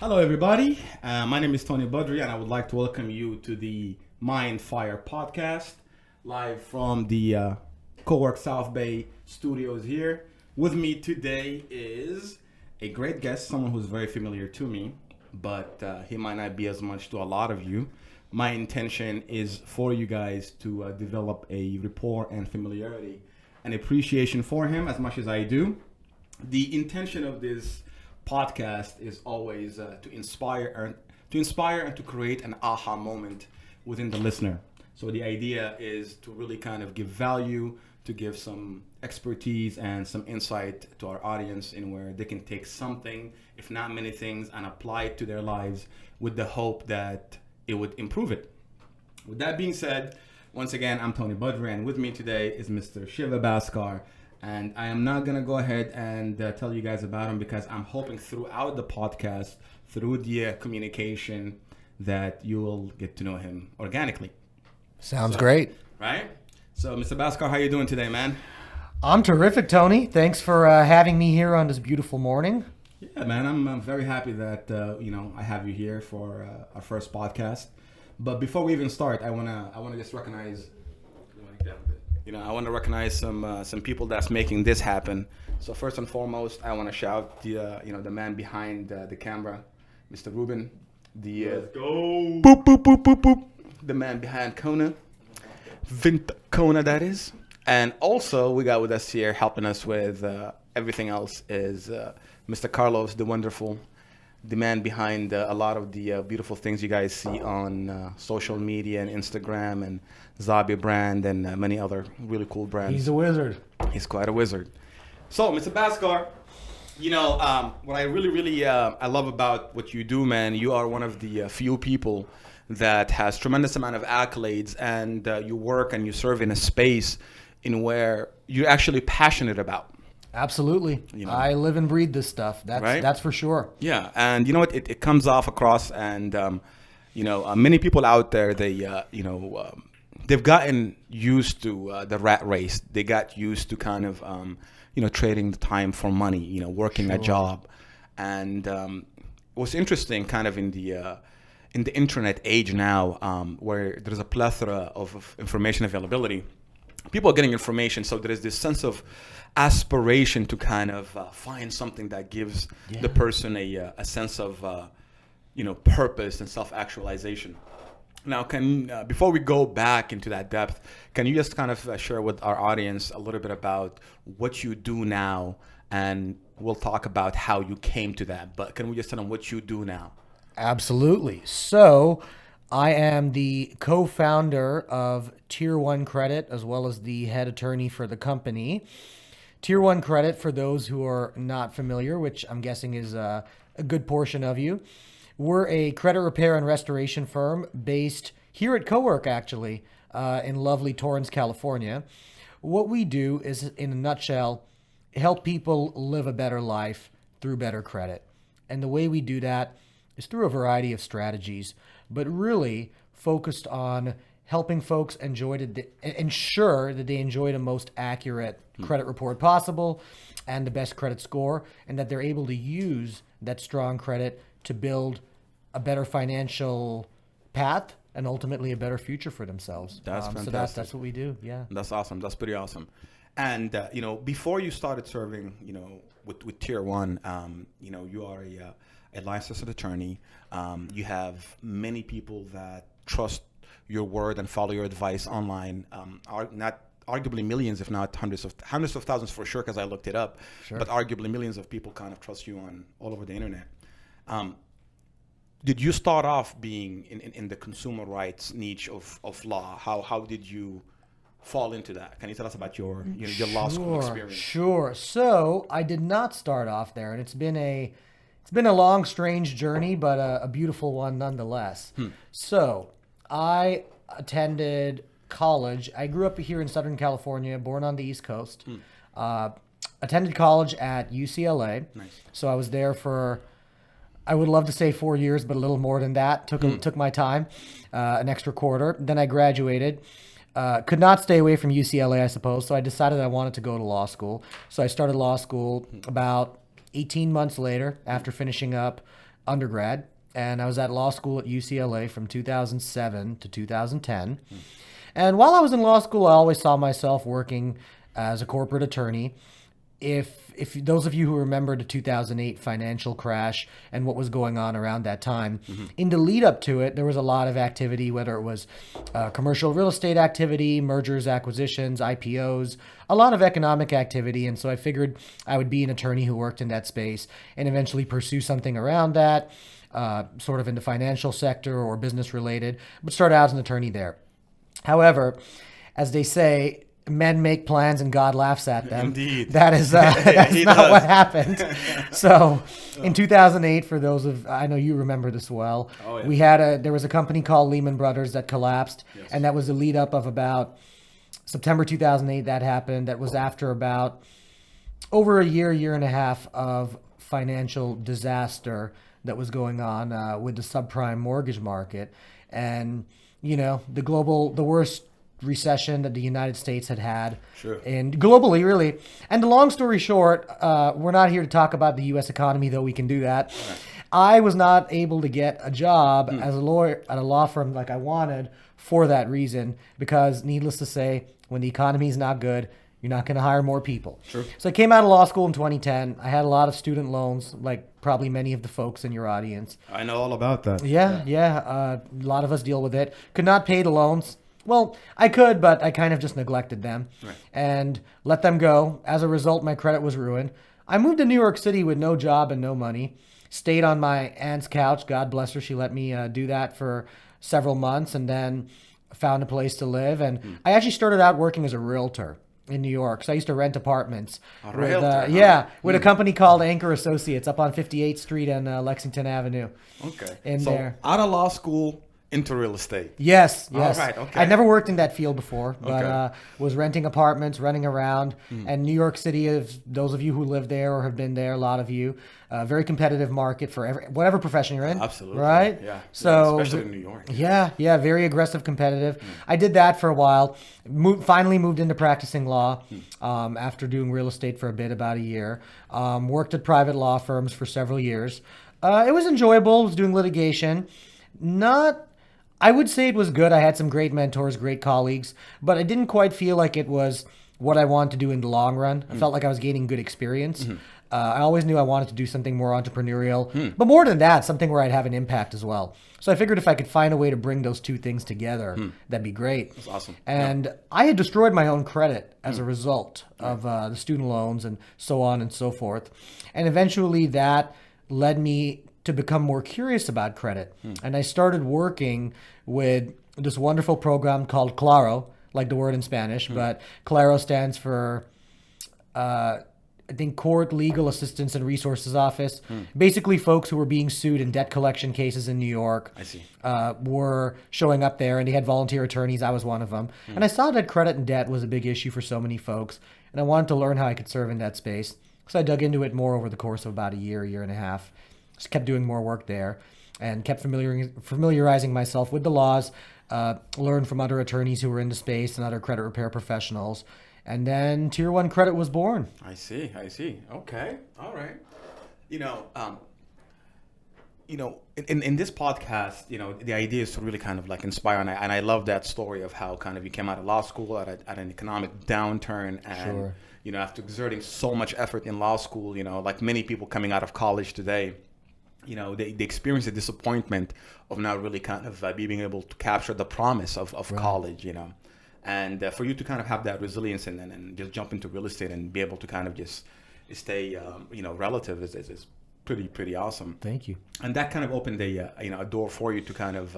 Hello, everybody. My name is Tony Budri, and I would like to welcome you to the Mind Fire podcast, live from the COWORK South Bay studios here. With me today is a great guest, someone who's very familiar to me, but he might not be as much to a lot of you. My intention is for you guys to develop a rapport and familiarity and appreciation for him as much as I do. The intention of this podcast is always to inspire and to create an aha moment within the listener. So the idea is to really kind of give value, to give some expertise and some insight to our audience in where they can take something, if not many things, and apply it to their lives with the hope that it would improve it. With that being said, once again, I'm Tony Budri, and with me today is Mr. Shiva Bhaskar. And I am not going to go ahead and tell you guys about him because I'm hoping throughout the podcast, through the communication, that you will get to know him organically. Sounds great. Right? So, Mr. Bhaskar, how you doing today, man? I'm terrific, Tony. Thanks for having me here on this beautiful morning. Yeah, man, I'm very happy that I have you here for our first podcast. But before we even start, I wanna just recognize. I want to recognize some people that's making this happen. So first and foremost, I want to shout the man behind the camera, Mr. Ruben. Let's go. Boop boop boop boop boop. The man behind Kona, Vintkona, that is. And also we got with us here, helping us with everything else, is Mr. Carlos, the wonderful, the man behind a lot of the beautiful things you guys see on social media and Instagram and Zabi brand and many other really cool brands. He's a wizard. He's quite a wizard. So, Mr. Bhaskar, what I really I love about what you do, man, you are one of the few people that has tremendous amount of accolades, and you work and you serve in a space in where you're actually passionate about. Absolutely. I live and breathe this stuff. That's for sure. Yeah, and you know what? It comes off across, and many people out there, they've gotten used to the rat race. They got used to kind of trading the time for money. Working a job, and what's interesting, kind of in the internet age now, where there's a plethora of information availability. People are getting information, so there is this sense of aspiration to kind of find something that gives the person a sense of purpose and self-actualization. Now, before we go back into that depth, can you just kind of share with our audience a little bit about what you do now, and we'll talk about how you came to that. But can we just tell them what you do now? Absolutely. So I am the co-founder of Tier 1 Credit, as well as the head attorney for the company. Tier 1 Credit, for those who are not familiar, which I'm guessing is a good portion of you, we're a credit repair and restoration firm based here at COWORK, actually, in lovely Torrance, California. What we do is, in a nutshell, help people live a better life through better credit. And the way we do that is through a variety of strategies, but really focused on helping folks ensure that they enjoy the most accurate credit report possible and the best credit score, and that they're able to use that strong credit to build a better financial path and ultimately a better future for themselves. That's fantastic. So that's what we do. Yeah. That's awesome. That's pretty awesome. And before you started serving, with Tier 1, you are a licensed attorney. You have many people that trust your word and follow your advice online. Are not arguably millions, if not hundreds of thousands for sure, because I looked it up. Sure. But arguably millions of people kind of trust you on all over the internet. Did you start off being in the consumer rights niche of law? How did you fall into that? Can you tell us about your law school experience? Sure. So I did not start off there, and it's been a long, strange journey, but a beautiful one nonetheless. So I attended college. I grew up here in Southern California, born on the East Coast. Attended college at UCLA. Nice. So I was there for, I would love to say 4 years, but a little more than that. Took my time, an extra quarter. Then I graduated. Could not stay away from UCLA, I suppose. So I decided I wanted to go to law school. So I started law school about 18 months later after finishing up undergrad, and I was at law school at UCLA from 2007 to 2010. And while I was in law school, I always saw myself working as a corporate attorney. If those of you who remember the 2008 financial crash and what was going on around that time, in the lead up to it, there was a lot of activity, whether it was commercial real estate activity, mergers, acquisitions, IPOs, a lot of economic activity. And so I figured I would be an attorney who worked in that space and eventually pursue something around that, sort of in the financial sector or business related, but start out as an attorney there. However, as they say, men make plans and God laughs at them. Indeed. That's not what happened. So in 2008, for those of, I know you remember this well, there was a company called Lehman Brothers that collapsed. Yes. And that was the lead up of about September 2008 that happened. That was after about over a year and a half of financial disaster that was going on with the subprime mortgage market. And, the worst recession that the United States had Sure. And globally, really. And the long story short, we're not here to talk about the U.S. economy, though we can do that. Right. I was not able to get a job as a lawyer at a law firm like I wanted for that reason, because needless to say, when the economy is not good, you're not going to hire more people. Sure. So I came out of law school in 2010. I had a lot of student loans, like probably many of the folks in your audience. I know all about that. Yeah. A lot of us deal with it. Could not pay the loans. Well, I could, but I kind of just neglected them and let them go. As a result, my credit was ruined. I moved to New York City with no job and no money. Stayed on my aunt's couch. God bless her. She let me do that for several months and then found a place to live. And I actually started out working as a realtor in New York. So I used to rent apartments with a company called Anchor Associates up on 58th Street and Lexington Avenue. Okay. So there. Out of law school, into real estate. Yes. All right, okay. I'd never worked in that field before, but was renting apartments, running around. And New York City, is those of you who live there or have been there, a lot of you, very competitive market for whatever profession you're in. Absolutely. Right? Yeah. So, especially in New York. Yeah, very aggressive, competitive. I did that for a while. Finally moved into practicing law after doing real estate for a bit, about a year. Worked at private law firms for several years. It was enjoyable. Was doing litigation. I would say it was good. I had some great mentors, great colleagues, but I didn't quite feel like it was what I wanted to do in the long run. I felt like I was gaining good experience. I always knew I wanted to do something more entrepreneurial, but more than that, something where I'd have an impact as well. So I figured if I could find a way to bring those two things together, that'd be great. That's awesome. And I had destroyed my own credit as a result of the student loans and so on and so forth. And eventually that led me to become more curious about credit. And I started working with this wonderful program called Claro, like the word in Spanish, but Claro stands for, I think, Court Legal Assistance and Resources Office. Basically, folks who were being sued in debt collection cases in New York were showing up there, and they had volunteer attorneys. I was one of them. And I saw that credit and debt was a big issue for so many folks, and I wanted to learn how I could serve in that space. So I dug into it more over the course of about a year and a half. Just kept doing more work there and kept familiarizing myself with the laws, learned from other attorneys who were in the space and other credit repair professionals. And then Tier 1 Credit was born. I see. Okay. All right. In this podcast, the idea is to really kind of like inspire, and I love that story of how kind of you came out of law school at an economic downturn, and after exerting so much effort in law school, like many people coming out of college today, they experience the disappointment of not really kind of being able to capture the promise of college, and for you to kind of have that resilience and just jump into real estate and be able to kind of just stay, relative is pretty awesome. Thank you. And that kind of opened a door for you to kind of,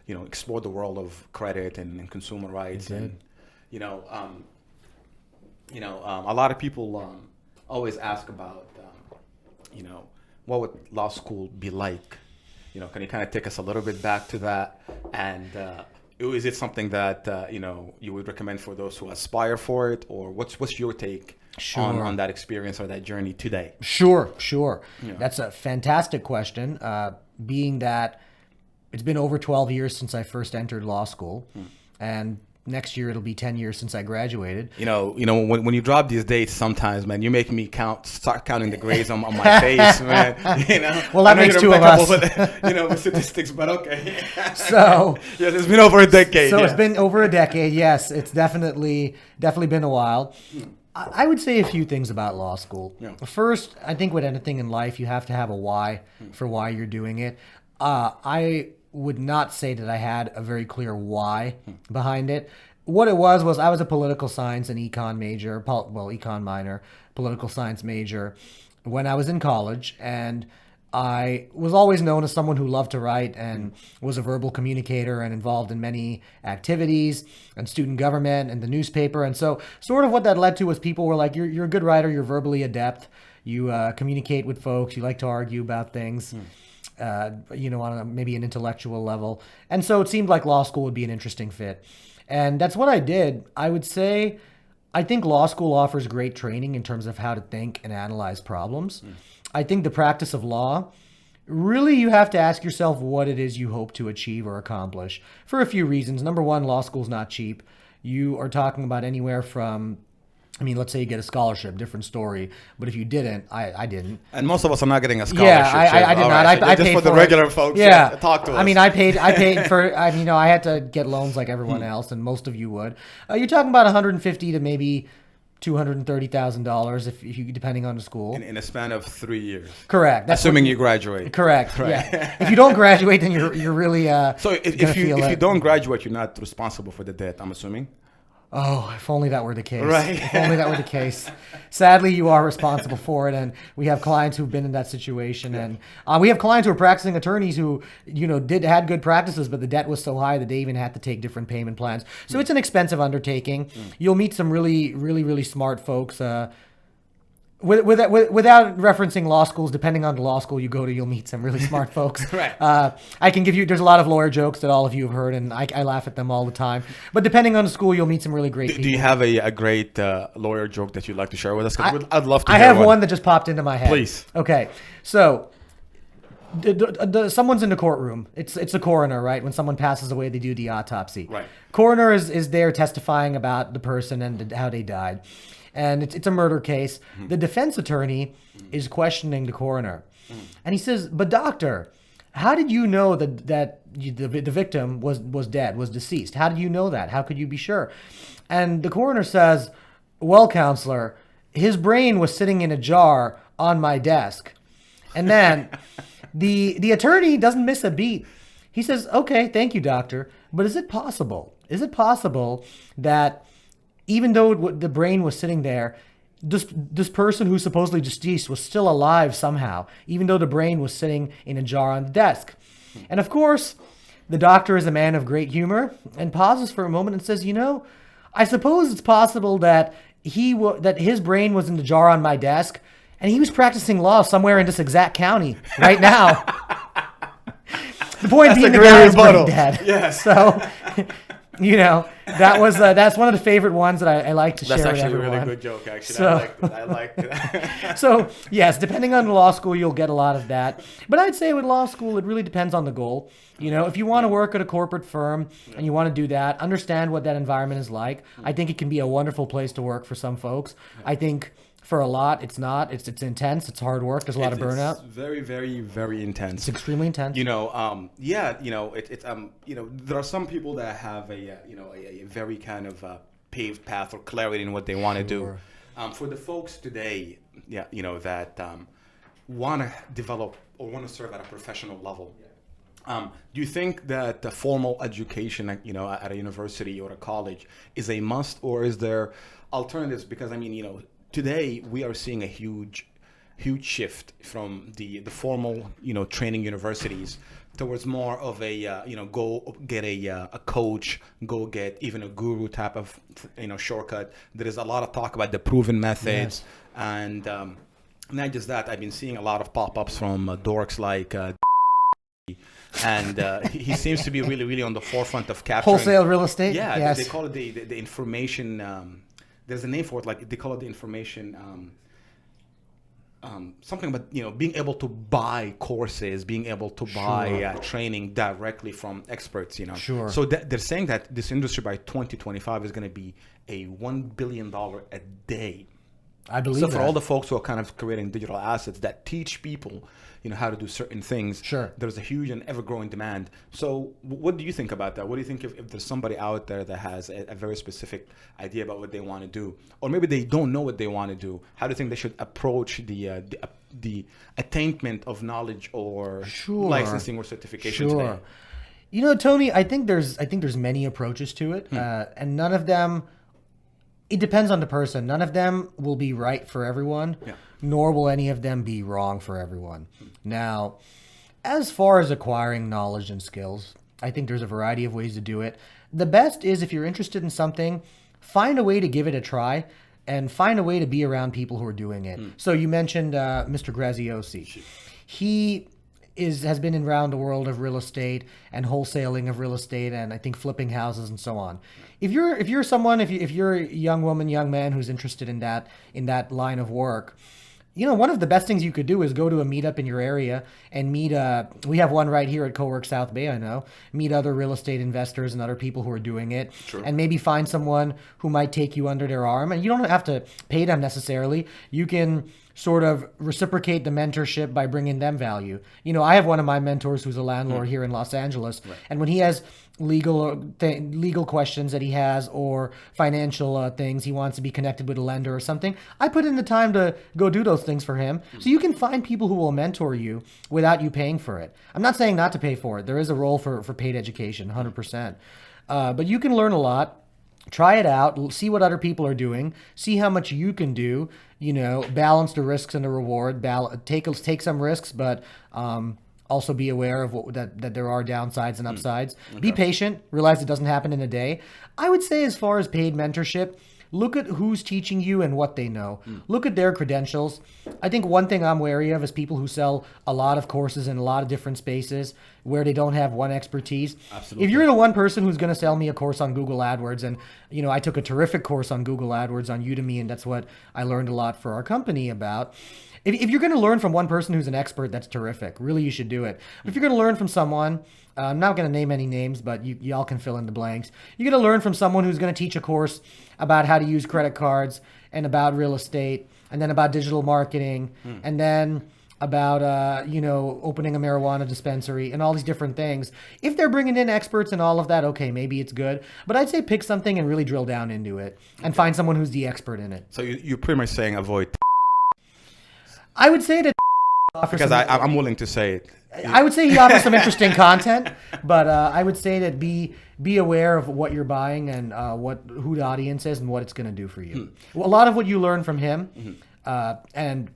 explore the world of credit and consumer rights. And, a lot of people always ask about, what would law school be like? Can you kind of take us a little bit back to that? And is it something that, you would recommend for those who aspire for it? Or what's your take on that experience or that journey today? Sure. Yeah. That's a fantastic question, being that it's been over 12 years since I first entered law school. And next year it'll be 10 years since I graduated. When you drop these dates, sometimes, man, you're making me start counting the grades on my face, man. Well, that makes two of us. With statistics, but okay. So yes, it's been over a decade. So it's been over a decade. Yes, it's definitely been a while. I would say a few things about law school. Yeah. First, I think with anything in life, you have to have a why for why you're doing it. I would not say that I had a very clear why behind it. What it was I was a political science and econ major, econ minor, political science major when I was in college, and I was always known as someone who loved to write and was a verbal communicator and involved in many activities and student government and the newspaper. And so sort of what that led to was people were like, you're a good writer, you're verbally adept, you communicate with folks, you like to argue about things. On maybe an intellectual level. And so it seemed like law school would be an interesting fit. And that's what I did. I would say, I think law school offers great training in terms of how to think and analyze problems. I think the practice of law, really you have to ask yourself what it is you hope to achieve or accomplish for a few reasons. Number one, law school's not cheap. You are talking about anywhere from, let's say you get a scholarship, different story. But if you didn't, I didn't. And most of us are not getting a scholarship. Yeah, I did not. Right. I just paid for the regular folks. Yeah, talk to us. I paid for. I had to get loans like everyone else, and most of you would. You're talking about $150 to maybe $230,000 if you, depending on the school. In a span of 3 years. Correct. That's assuming you graduate. Correct. Right. Yeah. If you don't graduate, then you're really. So if you don't graduate, you're not responsible for the debt, I'm assuming. Oh, if only that were the case. Right. If only that were the case. Sadly, you are responsible for it, and we have clients who've been in that situation, and we have clients who are practicing attorneys who, had good practices, but the debt was so high that they even had to take different payment plans. So it's an expensive undertaking. You'll meet some really, really, really smart folks. Without referencing law schools, depending on the law school you go to, you'll meet some really smart folks. Right. I can give you, there's a lot of lawyer jokes that all of you have heard, and I laugh at them all the time. But depending on the school, you'll meet some really great people. Do you have a great lawyer joke that you'd like to share with us? I'd love to I hear have one that just popped into my head. Please. Okay. So, someone's in the courtroom. It's a coroner, right? When someone passes away, they do the autopsy. Right. Coroner is there testifying about the person and how they died. And it's a murder case. The defense attorney is questioning the coroner. And he says, but doctor, how did you know that the victim was dead, was deceased? How did you know that? How could you be sure? And the coroner says, well, counselor, his brain was sitting in a jar on my desk. And then the attorney doesn't miss a beat. He says, okay, thank you, doctor. But is it possible that even though the brain was sitting there, this person who's supposedly deceased was still alive somehow, even though the brain was sitting in a jar on the desk? And of course, the doctor is a man of great humor and pauses for a moment and says, I suppose it's possible that that his brain was in the jar on my desk and he was practicing law somewhere in this exact county right now. The point being, the guy is brain dead. Yes. So, that's one of the favorite ones that I like to share with everyone. That's actually a really good joke, actually. I like that. So, yes, depending on the law school, you'll get a lot of that. But I'd say with law school, it really depends on the goal. If you want to work at a corporate firm and you want to do that, understand what that environment is like. I think it can be a wonderful place to work for some folks. I think for a lot, it's not. It's intense. It's hard work. There's a lot of burnout. It's very, very, very intense. It's extremely intense. There are some people that have a very kind of paved path or clarity in what they want to do. For the folks today, that want to develop or want to serve at a professional level. Do you think that the formal education, at a university or a college is a must, or is there alternatives? Because today we are seeing a huge shift from the formal, training universities towards more of a, go get a coach, go get even a guru type of, shortcut. There is a lot of talk about the proven methods. Yes. And not just that, I've been seeing a lot of pop-ups from dorks like and he seems to be really, really on the forefront of capturing wholesale real estate. Yeah, yes. They call it the information. There's a name for it. Like they call it the information. something about being able to buy courses, being able to buy training directly from experts. Sure. So they're saying that this industry by 2025 is going to be a $1 billion a day. I believe so for that. all the folks who are kind of creating digital assets that teach people, how to do certain things, Sure. there's a huge and ever-growing demand. So what do you think about that? What do you think if there's somebody out there that has a very specific idea about what they want to do, or maybe they don't know what they want to do? How do you think they should approach the attainment of knowledge or licensing or certification today? Tony, I think there's many approaches to it, and none of them. It depends on the person. None of them will be right for everyone, nor will any of them be wrong for everyone. Now, as far as acquiring knowledge and skills, I think there's a variety of ways to do it. The best is if you're interested in something, find a way to give it a try and find a way to be around people who are doing it. So you mentioned Mr. Graziosi. He has been around the world of real estate and wholesaling of real estate and I think flipping houses and so on. If you're a young woman, young man who's interested in that line of work, one of the best things you could do is go to a meetup in your area and meet. We have one right here at COWORK South Bay. I know. Meet other real estate investors and other people who are doing it, and maybe find someone who might take you under their arm. And you don't have to pay them necessarily. You can sort of reciprocate the mentorship by bringing them value. I have one of my mentors who's a landlord here in Los Angeles, and when he has legal questions that he has or financial things he wants to be connected with a lender or something, I put in the time to go do those things for him. So you can find people who will mentor you without you paying for it. I'm not saying not to pay for it. There is a role for paid education, 100%. But you can learn a lot. Try it out, see what other people are doing, see how much you can do, balance the risks and the reward, take some risks, but also be aware of that there are downsides and upsides. Be patient, realize it doesn't happen in a day. I would say as far as paid mentorship, look at who's teaching you and what they know. Look at their credentials. I think one thing I'm wary of is people who sell a lot of courses in a lot of different spaces where they don't have one expertise. Absolutely. If you're the one person who's going to sell me a course on Google AdWords, and I took a terrific course on Google AdWords on Udemy, and that's what I learned a lot for our company about. If you're going to learn from one person who's an expert, that's terrific. Really, you should do it. But if you're going to learn from someone, I'm not going to name any names, but y'all can fill in the blanks. You're going to learn from someone who's going to teach a course about how to use credit cards and about real estate and then about digital marketing and then about, opening a marijuana dispensary and all these different things. If they're bringing in experts and all of that, okay, maybe it's good. But I'd say pick something and really drill down into it and find someone who's the expert in it. So you're pretty much saying avoid. I would say that because I'm willing to say it. I would say he offers some interesting content, but I would say that be aware of what you're buying and who the audience is and what it's going to do for you. Well, a lot of what you learn from him, and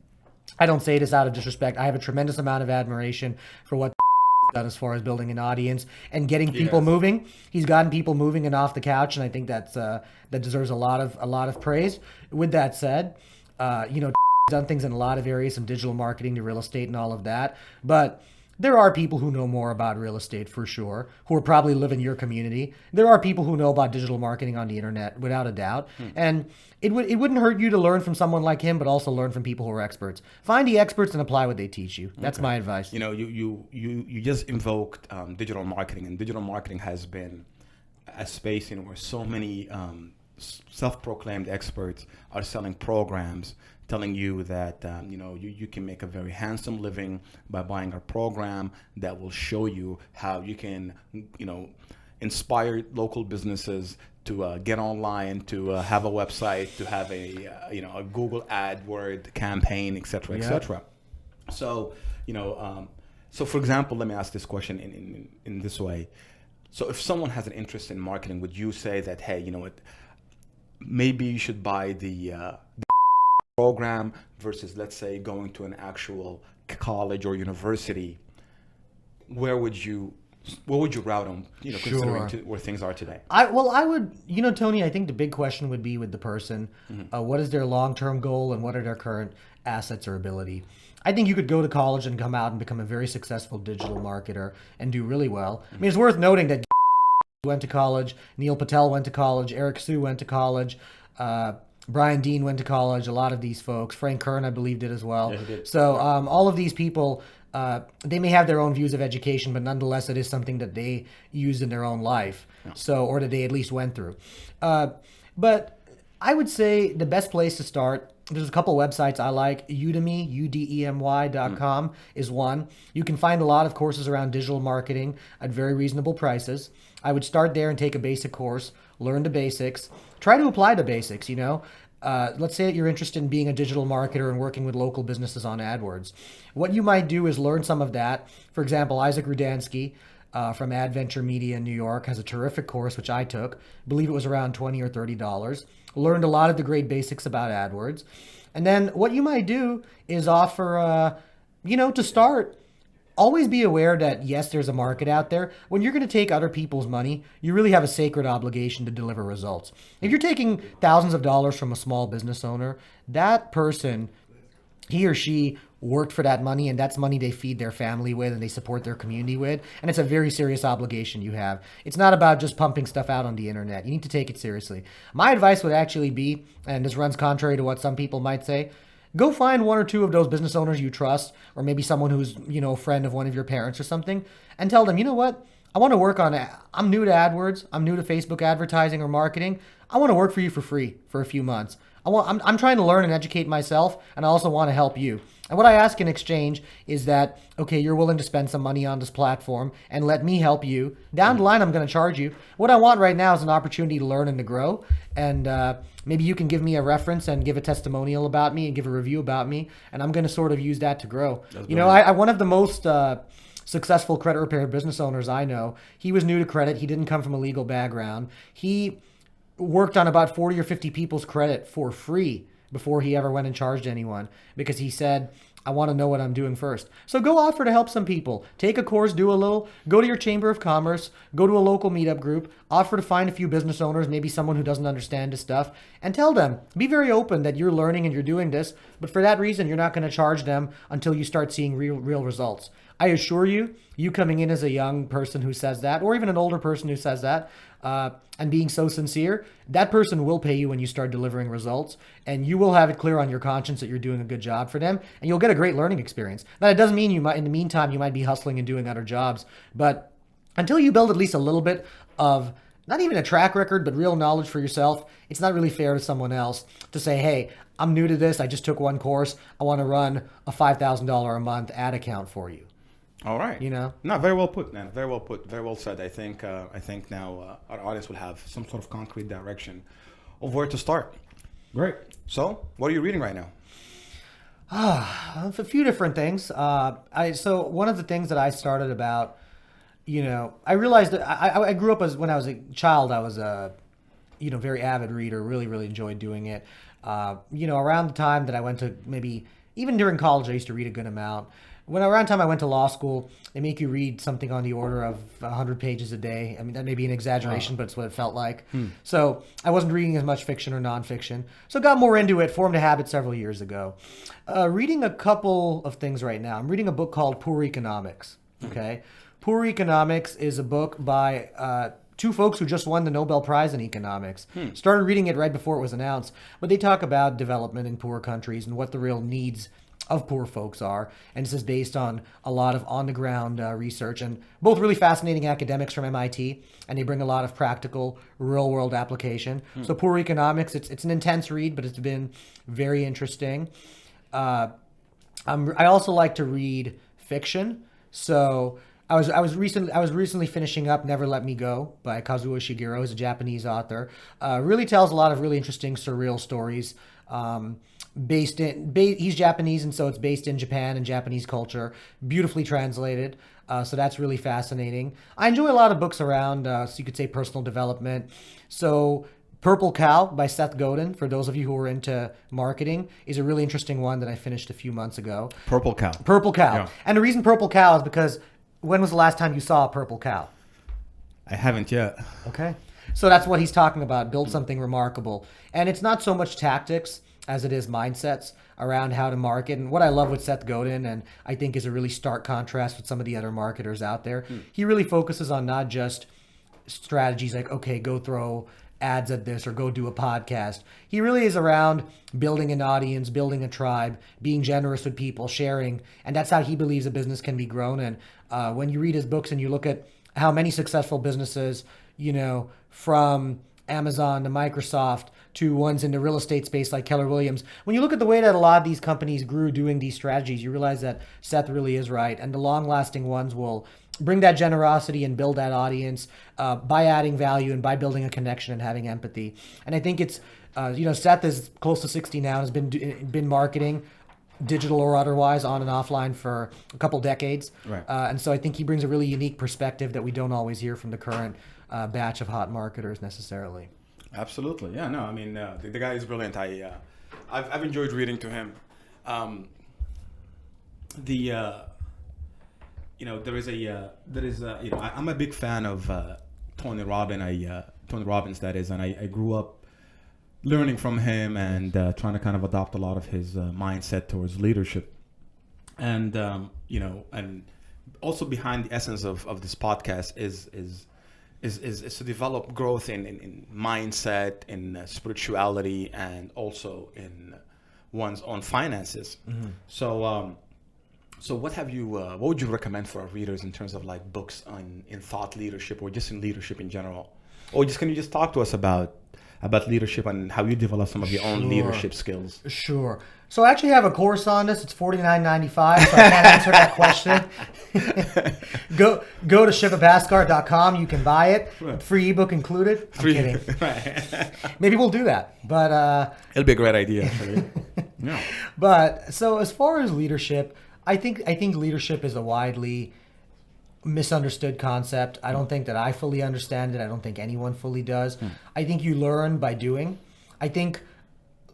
I don't say this out of disrespect. I have a tremendous amount of admiration for what done as far as building an audience and getting people moving. He's gotten people moving and off the couch, and I think that deserves a lot of praise. With that said, done things in a lot of areas, from digital marketing to real estate and all of that. But there are people who know more about real estate for sure, who are probably live in your community. There are people who know about digital marketing on the internet, without a doubt. And it wouldn't hurt you to learn from someone like him, but also learn from people who are experts. Find the experts and apply what they teach you. That's my advice. You just invoked digital marketing, and digital marketing has been a space where so many self-proclaimed experts are selling programs, telling you that you can make a very handsome living by buying a program that will show you how you can inspire local businesses to get online, to have a website, to have a Google AdWord campaign, etc., etc. So so for example, let me ask this question in this way. So if someone has an interest in marketing, would you say that, hey, you know what, maybe you should buy the program versus, let's say, going to an actual college or university? Where would you route them, considering where things are today? I would, Tony, I think the big question would be with the person, what is their long-term goal and what are their current assets or ability? I think you could go to college and come out and become a very successful digital marketer and do really well. I mean, it's worth noting that went to college, Neil Patel went to college, Eric Sue went to college, Brian Dean went to college. A lot of these folks, Frank Kern, I believe, did as well. Yeah, he did. So all of these people, they may have their own views of education, but nonetheless, it is something that they use in their own life. So, or that they at least went through. But I would say the best place to start. There's a couple websites I like. Udemy, udemy.com is one. You can find a lot of courses around digital marketing at very reasonable prices. I would start there and take a basic course, learn the basics, try to apply the basics, you know. Let's say that you're interested in being a digital marketer and working with local businesses on AdWords. What you might do is learn some of that. For example, Isaac Rudansky from Adventure Media in New York has a terrific course, which I took. I believe it was around $20 or $30. Learned a lot of the great basics about AdWords. And then what you might do is offer, to start, always be aware that, yes, there's a market out there. When you're going to take other people's money, you really have a sacred obligation to deliver results. If you're taking thousands of dollars from a small business owner, that person, he or she worked for that money, and that's money they feed their family with and they support their community with. And it's a very serious obligation you have. It's not about just pumping stuff out on the internet. You need to take it seriously. My advice would actually be, and this runs contrary to what some people might say, go find one or two of those business owners you trust, or maybe someone who's, a friend of one of your parents or something, and tell them, you know what? I want to work on it. I'm new to AdWords. I'm new to Facebook advertising or marketing. I want to work for you for free for a few months. I'm trying to learn and educate myself, and I also want to help you. And what I ask in exchange is that, okay, you're willing to spend some money on this platform and let me help you. Down the line, I'm going to charge you. What I want right now is an opportunity to learn and to grow. And maybe you can give me a reference and give a testimonial about me and give a review about me. And I'm going to sort of use that to grow. I one of the most successful credit repair business owners I know, he was new to credit. He didn't come from a legal background. He worked on about 40 or 50 people's credit for free before he ever went and charged anyone, because he said, I want to know what I'm doing first. So go offer to help some people. Take a course, do a little, go to your chamber of commerce, go to a local meetup group, offer to find a few business owners, maybe someone who doesn't understand this stuff, and tell them, be very open that you're learning and you're doing this, but for that reason, you're not going to charge them until you start seeing real results. I assure you, you coming in as a young person who says that, or even an older person who says that, and being so sincere, that person will pay you when you start delivering results, and you will have it clear on your conscience that you're doing a good job for them, and you'll get a great learning experience. Now, it doesn't mean you might, in the meantime, you might be hustling and doing other jobs, but until you build at least a little bit of, not even a track record, but real knowledge for yourself, it's not really fair to someone else to say, hey, I'm new to this, I just took one course, I want to run a $5,000 a month ad account for you. All right. No, very well put, man. Very well put. Very well said. I think now our audience will have some sort of concrete direction of where to start. Great. So, what are you reading right now? A few different things. So one of the things that I started about, I realized that I grew up when I was a child. I was a, very avid reader. Really, really enjoyed doing it. Around the time that I went to, maybe even during college, I used to read a good amount. Around the time I went to law school, they make you read something on the order of 100 pages a day. I mean, that may be an exaggeration, but it's what it felt like. So I wasn't reading as much fiction or nonfiction. So got more into it, formed a habit several years ago. Reading a couple of things right now. I'm reading a book called Poor Economics. Okay, Poor Economics is a book by two folks who just won the Nobel Prize in economics. Started reading it right before it was announced. But they talk about development in poor countries and what the real needs of poor folks are, and this is based on a lot of on-the-ground research, and both really fascinating academics from MIT, and they bring a lot of practical, real-world application. So Poor Economics, it's an intense read, but it's been very interesting. I also like to read fiction, so I was recently finishing up Never Let Me Go by Kazuo Shigeru. He's a Japanese author. Really tells a lot of really interesting, surreal stories. He's Japanese, and so it's based in Japan and Japanese culture, beautifully translated. So that's really fascinating. I enjoy a lot of books around, so you could say personal development. So Purple Cow by Seth Godin, for those of you who are into marketing, is a really interesting one that I finished a few months ago. Purple Cow. Yeah. And the reason Purple Cow is because when was the last time you saw a purple cow? I haven't yet. Okay. So that's what he's talking about, build something remarkable. And it's not so much tactics as it is mindsets around how to market. And what I love with Seth Godin, and I think is a really stark contrast with some of the other marketers out there, he really focuses on not just strategies like, okay, go throw ads at this or go do a podcast. He really is around building an audience, building a tribe, being generous with people, sharing. And that's how he believes a business can be grown. And when you read his books and you look at how many successful businesses, from Amazon to Microsoft to ones in the real estate space like Keller Williams, when you look at the way that a lot of these companies grew doing these strategies, you realize that Seth really is right. And the long-lasting ones will bring that generosity and build that audience by adding value and by building a connection and having empathy. And I think it's, Seth is close to 60 now and has been marketing, digital or otherwise, on and offline for a couple decades. Right. And so I think he brings a really unique perspective that we don't always hear from the current batch of hot marketers necessarily. Absolutely. Yeah, no, I mean, the guy is brilliant. I've enjoyed reading to him. I'm a big fan of Tony Robbins, that is, and I grew up learning from him and trying to kind of adopt a lot of his mindset towards leadership. And, and also behind the essence of this podcast is to develop growth in mindset, in spirituality, and also in one's own finances. Mm-hmm. So what would you recommend for our readers in terms of like books in thought leadership or just in leadership in general? Or can you just talk to us about leadership and how you develop some of your own leadership skills? Sure. So I actually have a course on this. It's $49.95, so I can't answer that question. Go to shivabhaskar.com. You can buy it. Right. Free ebook included. I'm kidding. Right. Maybe we'll do that. But it'll be a great idea, actually. Yeah. But so as far as leadership, I think leadership is a widely misunderstood concept. I don't think that I fully understand it. I don't think anyone fully does. I think you learn by doing. I think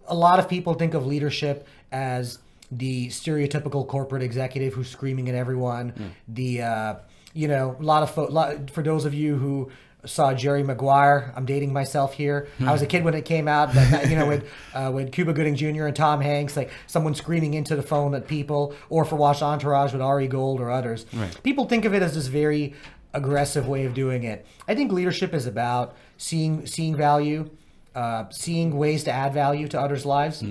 a lot of people think of leadership as the stereotypical corporate executive who's screaming at everyone. For those of you who saw Jerry Maguire, I'm dating myself here. I was a kid when it came out, but with Cuba Gooding Jr. and Tom Hanks, like someone screaming into the phone at people, or for Watch Entourage with Ari Gold or others. Right. People think of it as this very aggressive way of doing it. I think leadership is about seeing value, seeing ways to add value to others' lives.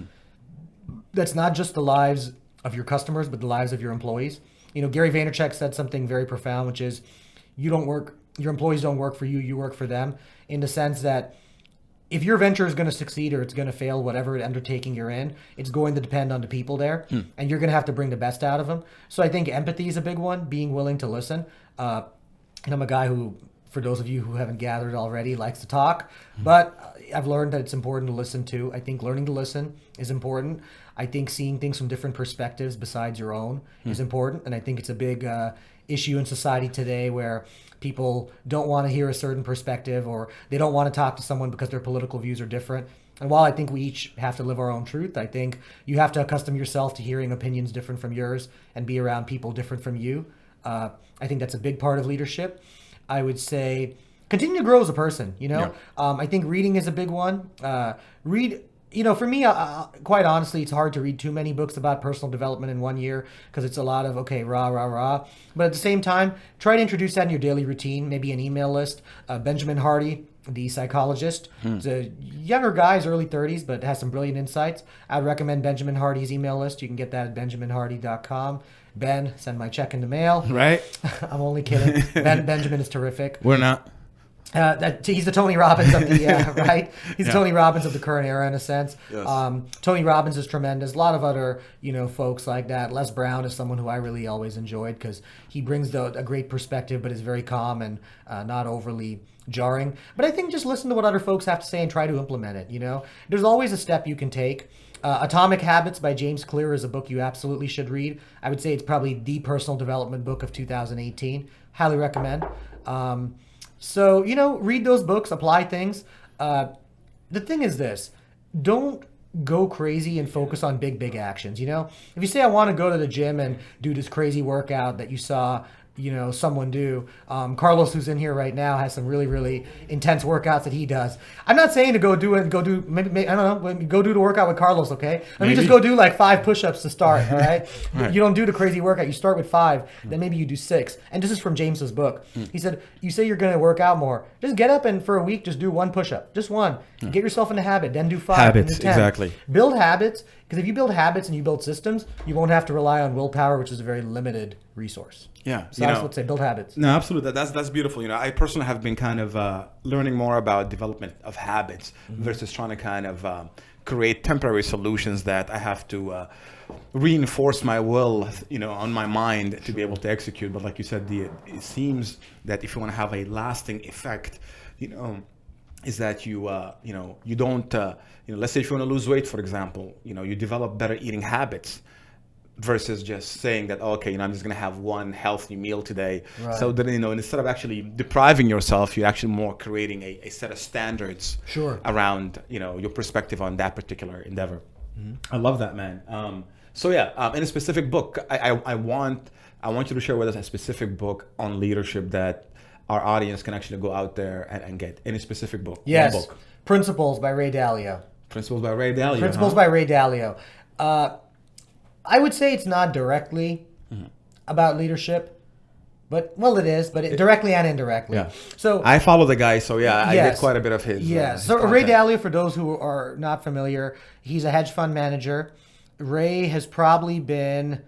That's not just the lives of your customers, but the lives of your employees. Gary Vaynerchuk said something very profound, which is your employees don't work for you, you work for them, in the sense that if your venture is going to succeed or it's going to fail, whatever undertaking you're in, it's going to depend on the people there, and you're going to have to bring the best out of them. So I think empathy is a big one, being willing to listen. And I'm a guy who, for those of you who haven't gathered already, likes to talk, but I've learned that it's important to listen too. I think learning to listen is important. I think seeing things from different perspectives besides your own is important, and I think it's a big issue in society today where people don't want to hear a certain perspective, or they don't want to talk to someone because their political views are different. And while I think we each have to live our own truth, I think you have to accustom yourself to hearing opinions different from yours and be around people different from you. I think that's a big part of leadership. I would say continue to grow as a person, Yeah. I think reading is a big one. For me, quite honestly, it's hard to read too many books about personal development in 1 year because it's a lot of, rah. But at the same time, try to introduce that in your daily routine, maybe an email list. Benjamin Hardy, the psychologist, is a younger guy, he's early 30s, but has some brilliant insights. I'd recommend Benjamin Hardy's email list. You can get that at benjaminhardy.com. Ben, send my check in the mail. Right. I'm only kidding. Benjamin is terrific. We're not. He's the Tony Robbins of the right. He's the Tony Robbins of the current era in a sense. Yes. Tony Robbins is tremendous. A lot of other folks like that. Les Brown is someone who I really always enjoyed because he brings a great perspective, but is very calm and not overly jarring. But I think just listen to what other folks have to say and try to implement it. There's always a step you can take. Atomic Habits by James Clear is a book you absolutely should read. I would say it's probably the personal development book of 2018. Highly recommend. So, read those books, apply things. The thing is this, don't go crazy and focus on big actions. If you say, I want to go to the gym and do this crazy workout that you saw someone do. Carlos, who's in here right now, has some really, really intense workouts that he does. I'm not saying to go do maybe I don't know, go do the workout with Carlos, okay? Let me just go do like 5 push-ups to start, all right? Right. You don't do the crazy workout. You start with 5, then maybe you do 6. And this is from James's book. He said, you say you're going to work out more. Just get up and for a week, just do 1 push-up. Just 1. Get yourself in a habit, then do 5. Habits, then do 10. exactly. Build habits, because if you build habits and you build systems, you won't have to rely on willpower, which is a very limited resource. Yeah, So I would say build habits. No, absolutely. That's beautiful. I personally have been kind of learning more about development of habits versus trying to kind of create temporary solutions that I have to reinforce my will, on my mind to be able to execute. But like you said, it seems that if you want to have a lasting effect, is that you don't, let's say if you want to lose weight, for example, you develop better eating habits versus just saying that, okay, I'm just going to have one healthy meal today. Right. So that, instead of actually depriving yourself, you're actually more creating a set of standards around, your perspective on that particular endeavor. I love that, man. In a specific book, I want you to share with us a specific book on leadership that our audience can actually go out there and get. Any specific book? Yes. One book. Principles by Ray Dalio. Principles by Ray Dalio. Principles by Ray Dalio. I would say it's not directly about leadership, but it is, but directly and indirectly. Yeah. So I follow the guy, so I get quite a bit of his. Yes. His So content. Ray Dalio, for those who are not familiar, he's a hedge fund manager. Ray has probably been.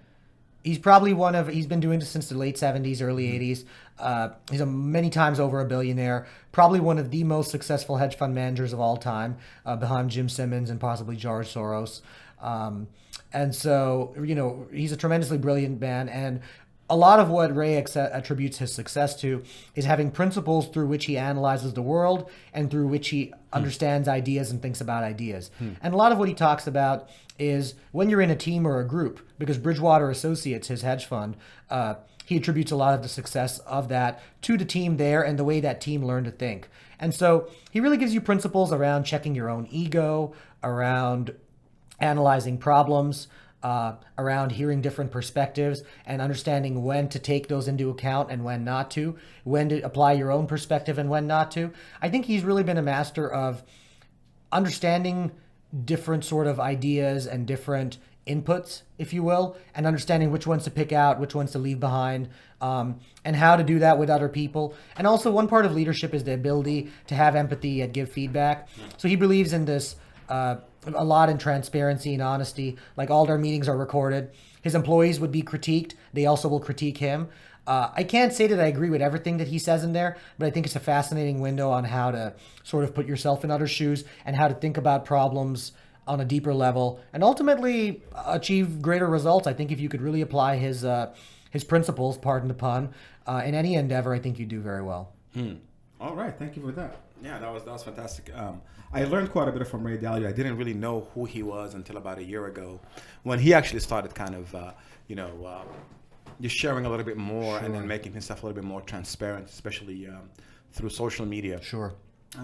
He's been doing this since the late 70s, early 80s. He's many times over a billionaire. Probably one of the most successful hedge fund managers of all time, behind Jim Simmons and possibly George Soros. And so, he's a tremendously brilliant man. And a lot of what Ray attributes his success to is having principles through which he analyzes the world and through which he understands ideas and thinks about ideas. And a lot of what he talks about is when you're in a team or a group, because Bridgewater Associates, his hedge fund, he attributes a lot of the success of that to the team there and the way that team learned to think. And so he really gives you principles around checking your own ego, around analyzing problems, around hearing different perspectives and understanding when to take those into account and when not to, when to apply your own perspective and when not to. I think he's really been a master of understanding different sort of ideas and different inputs, if you will, and understanding which ones to pick out, which ones to leave behind, and how to do that with other people. And also one part of leadership is the ability to have empathy and give feedback. So he believes in this a lot in transparency and honesty. Like all their meetings are recorded. His employees would be critiqued. They also will critique him. I can't say that I agree with everything that he says in there, but I think it's a fascinating window on how to sort of put yourself in other shoes and how to think about problems on a deeper level and ultimately achieve greater results. I think if you could really apply his principles, pardon the pun, in any endeavor, I think you do very well. All right, thank you for that. Yeah, that was fantastic. I learned quite a bit from Ray Dalio. I didn't really know who he was until about a year ago, when he actually started kind of, just sharing a little bit more and then making himself a little bit more transparent, especially through social media. Sure.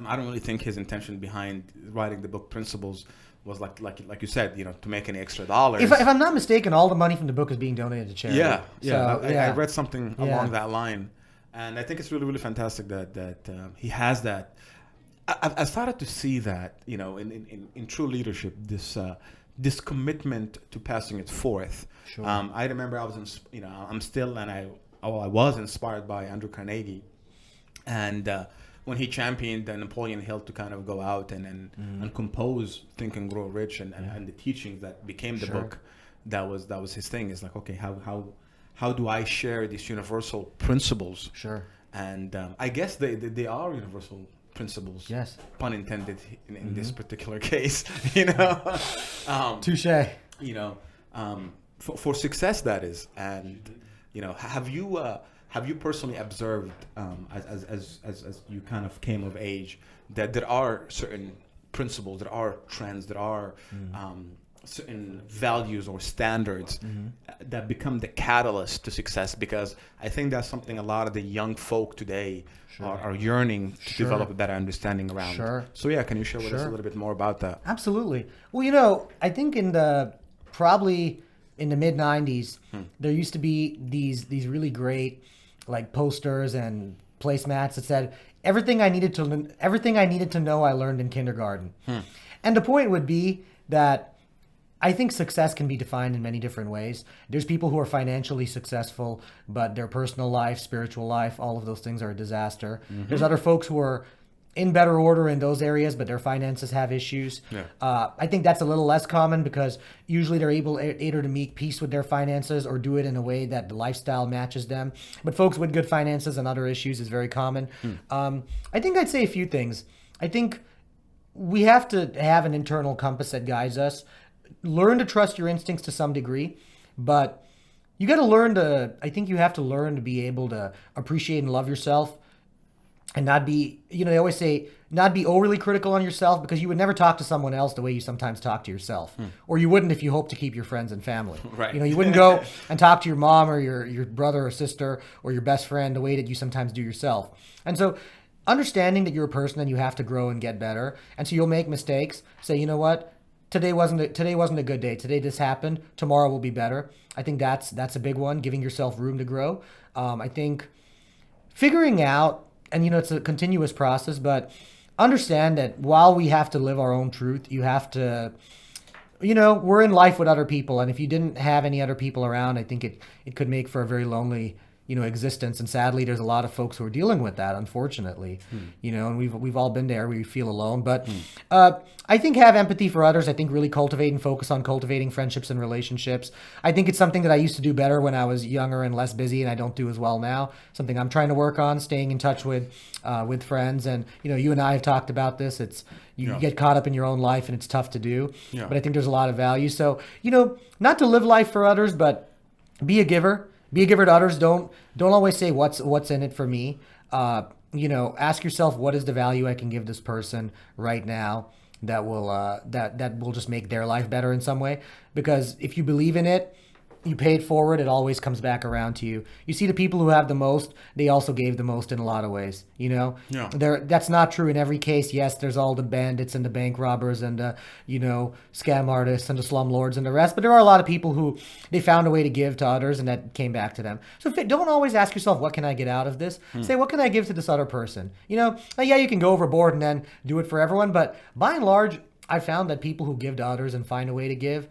I don't really think his intention behind writing the book Principles was like you said, to make any extra dollars. If I'm not mistaken, all the money from the book is being donated to charity. Yeah. So, I read something along that line, and I think it's really, really fantastic that he has that. I started to see that, in true leadership, this commitment to passing it forth. Sure. I remember I was, I'm still, and I was inspired by Andrew Carnegie, and when he championed Napoleon Hill to kind of go out and compose Think and Grow Rich and the teachings that became the book, that was his thing. It's like, okay, how do I share these universal principles? Sure. And I guess they are universal principles. Yes. Pun intended in this particular case. Touche. For success, that is. And have you personally observed as you kind of came of age that there are certain principles, there are trends, there are certain values or standards that become the catalyst to success? Because I think that's something a lot of the young folk today are yearning to develop a better understanding around. Sure. So can you share with us a little bit more about that? Absolutely. Well, I think probably in the mid 90s, there used to be these really great like posters and placemats that said everything I needed to know I learned in kindergarten. And the point would be that I think success can be defined in many different ways. There's people who are financially successful, but their personal life, spiritual life, all of those things are a disaster. There's other folks who are in better order in those areas, but their finances have issues. I think that's a little less common because usually they're able either to make peace with their finances or do it in a way that the lifestyle matches them. But folks with good finances and other issues is very common. I think I'd say a few things. I think we have to have an internal compass that guides us. Learn to trust your instincts to some degree, but you got to learn to, I think you have to learn to be able to appreciate and love yourself and not be, they always say, not be overly critical on yourself, because you would never talk to someone else the way you sometimes talk to yourself. Or you wouldn't if you hope to keep your friends and family. Right. You wouldn't go and talk to your mom or your brother or sister or your best friend the way that you sometimes do yourself. And so understanding that you're a person and you have to grow and get better. And so you'll make mistakes. Say, you know what? Today wasn't a good day. Today this happened. Tomorrow will be better. I think that's a big one, giving yourself room to grow. I think figuring out, and it's a continuous process, but understand that while we have to live our own truth, you have to, we're in life with other people. And if you didn't have any other people around, I think it could make for a very lonely existence. And sadly, there's a lot of folks who are dealing with that, unfortunately, and we've all been there. We feel alone, but I think have empathy for others. I think really cultivate and focus on cultivating friendships and relationships. I think it's something that I used to do better when I was younger and less busy, and I don't do as well now. Something I'm trying to work on, staying in touch with friends. And, you and I have talked about this. You get caught up in your own life and it's tough to do, but I think there's a lot of value. So, not to live life for others, but be a giver. Be a giver to others. Don't always say what's in it for me. Ask yourself, what is the value I can give this person right now that will just make their life better in some way? Because if you believe in it, you pay it forward, it always comes back around to you. You see the people who have the most, they also gave the most in a lot of ways, That's not true in every case. Yes, there's all the bandits and the bank robbers and the, scam artists and the slumlords and the rest, but there are a lot of people who they found a way to give to others and that came back to them. So don't always ask yourself, what can I get out of this? Say, what can I give to this other person? You can go overboard and then do it for everyone, but by and large, I found that people who give to others and find a way to give,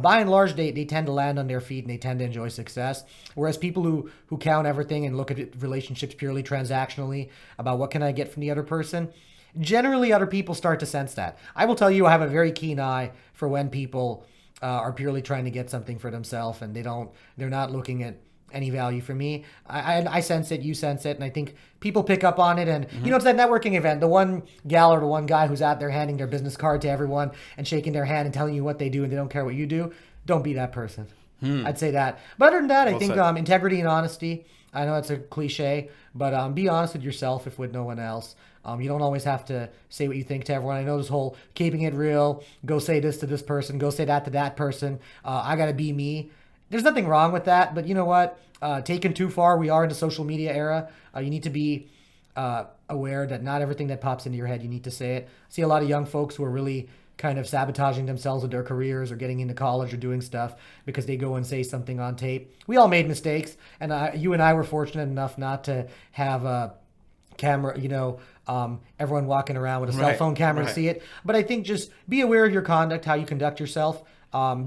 by and large, they tend to land on their feet and they tend to enjoy success. Whereas people who count everything and look at relationships purely transactionally about what can I get from the other person, generally other people start to sense that. I will tell you, I have a very keen eye for when people are purely trying to get something for themselves and they're not looking at any value for me. I sense it, you sense it, and I think people pick up on it. And it's that networking event, the one gal or the one guy who's out there handing their business card to everyone and shaking their hand and telling you what they do and they don't care what you do. Don't be that person. I'd say that. But other than that, I think integrity and honesty. I know it's a cliche, but be honest with yourself if with no one else. You don't always have to say what you think to everyone. I know this whole keeping it real, go say this to this person, go say that to that person. I gotta be me. There's nothing wrong with that, but you know what? Taken too far, we are in the social media era. You need to be aware that not everything that pops into your head, you need to say it. I see a lot of young folks who are really kind of sabotaging themselves with their careers or getting into college or doing stuff because they go and say something on tape. We all made mistakes, and you and I were fortunate enough not to have a camera, everyone walking around with a cell phone camera to see it. But I think just be aware of your conduct, how you conduct yourself.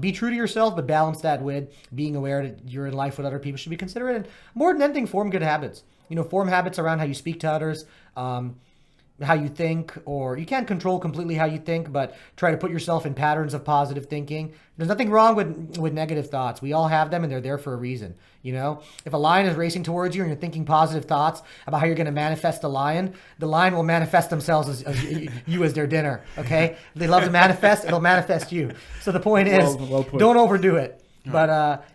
Be true to yourself, but balance that with being aware that you're in life with other people should be considerate. And more than anything, form good habits. Form habits around how you speak to others, how you think, or you can't control completely how you think, but try to put yourself in patterns of positive thinking. There's nothing wrong with negative thoughts. We all have them and they're there for a reason. If a lion is racing towards you and you're thinking positive thoughts about how you're going to manifest the lion will manifest themselves as you as their dinner. Okay. If they love to manifest, it'll manifest you. So the point is, don't overdo it. But,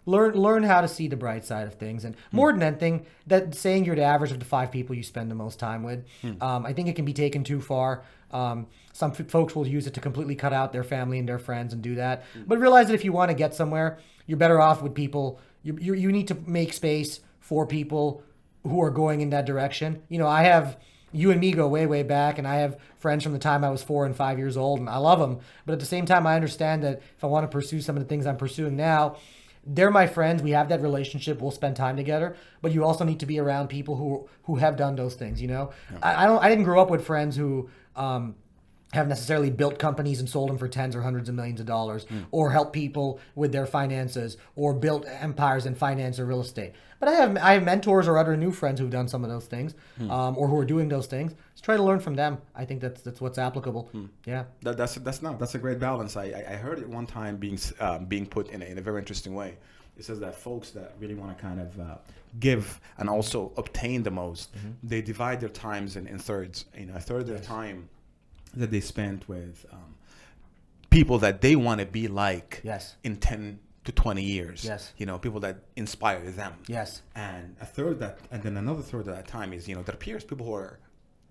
learn how to see the bright side of things. And more than anything, that saying you're the average of the 5 people you spend the most time with, I think it can be taken too far. Some folks will use it to completely cut out their family and their friends and do that. But realize that if you want to get somewhere, you're better off with people. You need to make space for people who are going in that direction. I have... You and me go way, way back, and I have friends from the time I was 4 and 5 years old, and I love them. But at the same time, I understand that if I want to pursue some of the things I'm pursuing now, they're my friends. We have that relationship. We'll spend time together. But you also need to be around people who have done those things. You know, I didn't grow up with friends who have necessarily built companies and sold them for tens or hundreds of millions of dollars, or helped people with their finances, or built empires in finance or real estate. But I have mentors or other new friends who've done some of those things, or who are doing those things. Let's try to learn from them. I think that's what's applicable. Yeah, That's a great balance. I heard it one time being put in a very interesting way. It says that folks that really want to kind of give and also obtain the most, they divide their times in thirds. You know, a third of their time that they spent with people that they want to be like in 10 to 20 years. You know, people that inspire them. And then another third of that time is, you know, their peers, people who are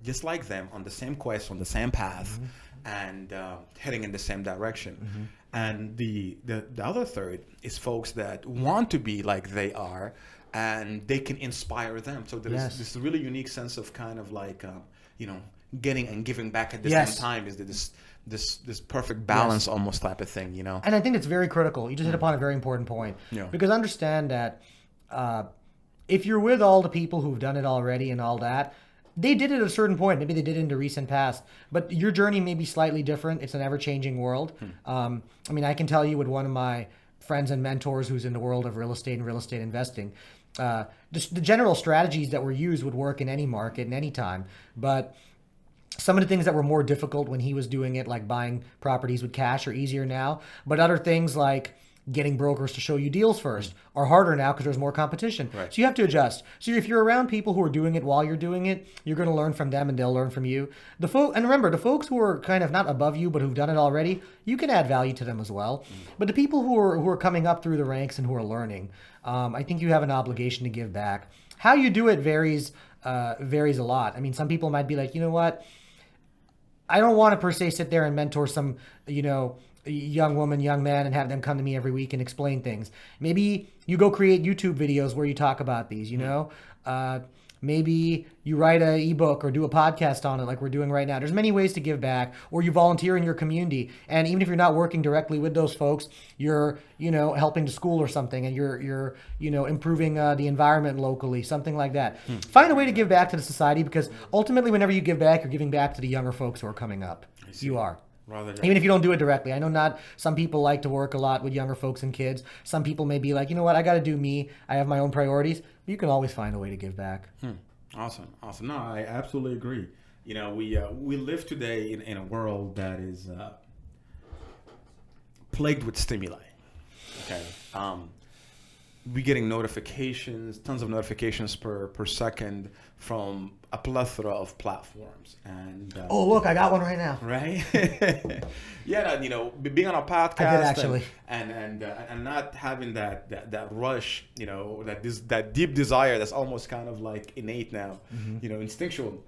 just like them on the same quest, on the same path, and heading in the same direction. And the other third is folks that want to be like they are, and they can inspire them. So there's this really unique sense of kind of like, you know, getting and giving back at the same time is this perfect balance almost type of thing, you know. And I think it's very critical. You just hit upon a very important point. Because understand that if you're with all the people who've done it already and all that, they did it at a certain point. Maybe they did it in the recent past, but your journey may be slightly different. It's an ever-changing world. I mean, I can tell you with one of my friends and mentors who's in the world of real estate and real estate investing, just the general strategies that were used would work in any market and any time. But some of the things that were more difficult when he was doing it, like buying properties with cash, are easier now. But other things like getting brokers to show you deals first are harder now because there's more competition. So you have to adjust. So if you're around people who are doing it while you're doing it, you're going to learn from them and they'll learn from you. And remember, the folks who are kind of not above you but who've done it already, you can add value to them as well. But the people who are coming up through the ranks and who are learning, I think you have an obligation to give back. How you do it varies a lot. I mean, some people might be like, you know what? I don't want to per se sit there and mentor some, you know, young woman, young man, and have them come to me every week and explain things. Maybe you go create YouTube videos where you talk about these, you know. Maybe you write an ebook or do a podcast on it like we're doing right now. There's many ways to give back, or you volunteer in your community. And even if you're not working directly with those folks, you're, you know, helping the school or something, and you're you know, improving the environment locally, something like that. Find a way to give back to the society, because ultimately whenever you give back, you're giving back to the younger folks who are coming up. You are. Even if you don't do it directly. I know not some people like to work a lot with younger folks and kids. Some people may be like, you know what, I got to do me. I have my own priorities. You can always find a way to give back. Awesome. No, I absolutely agree. You know, we live today in a world that is plagued with stimuli. Okay. We're getting notifications, tons of notifications per second from a plethora of platforms. And oh, look, I got one right now. Right? Yeah, you know, being on a podcast, I did actually, and not having that rush, you know, that deep desire that's almost kind of like innate now, you know, instinctual,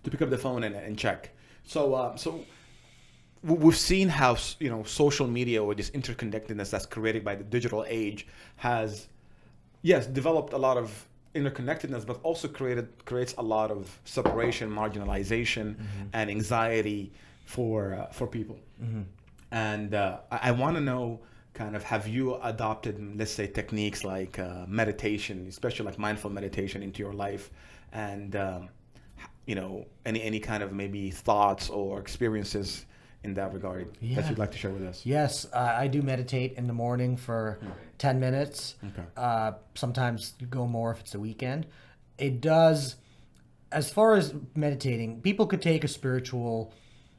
to pick up the phone and check. So we've seen how, you know, social media, or this interconnectedness that's created by the digital age, has, yes, developed a lot of interconnectedness, but also creates a lot of separation, marginalization, and anxiety for people. And I want to know, kind of, have you adopted, let's say, techniques like meditation, especially like mindful meditation, into your life, and you know, any kind of maybe thoughts or experiences in that regard that you'd like to share with us? Yes, I do meditate in the morning for 10 minutes. Sometimes go more if it's a weekend. It does, as far as meditating, people could take a spiritual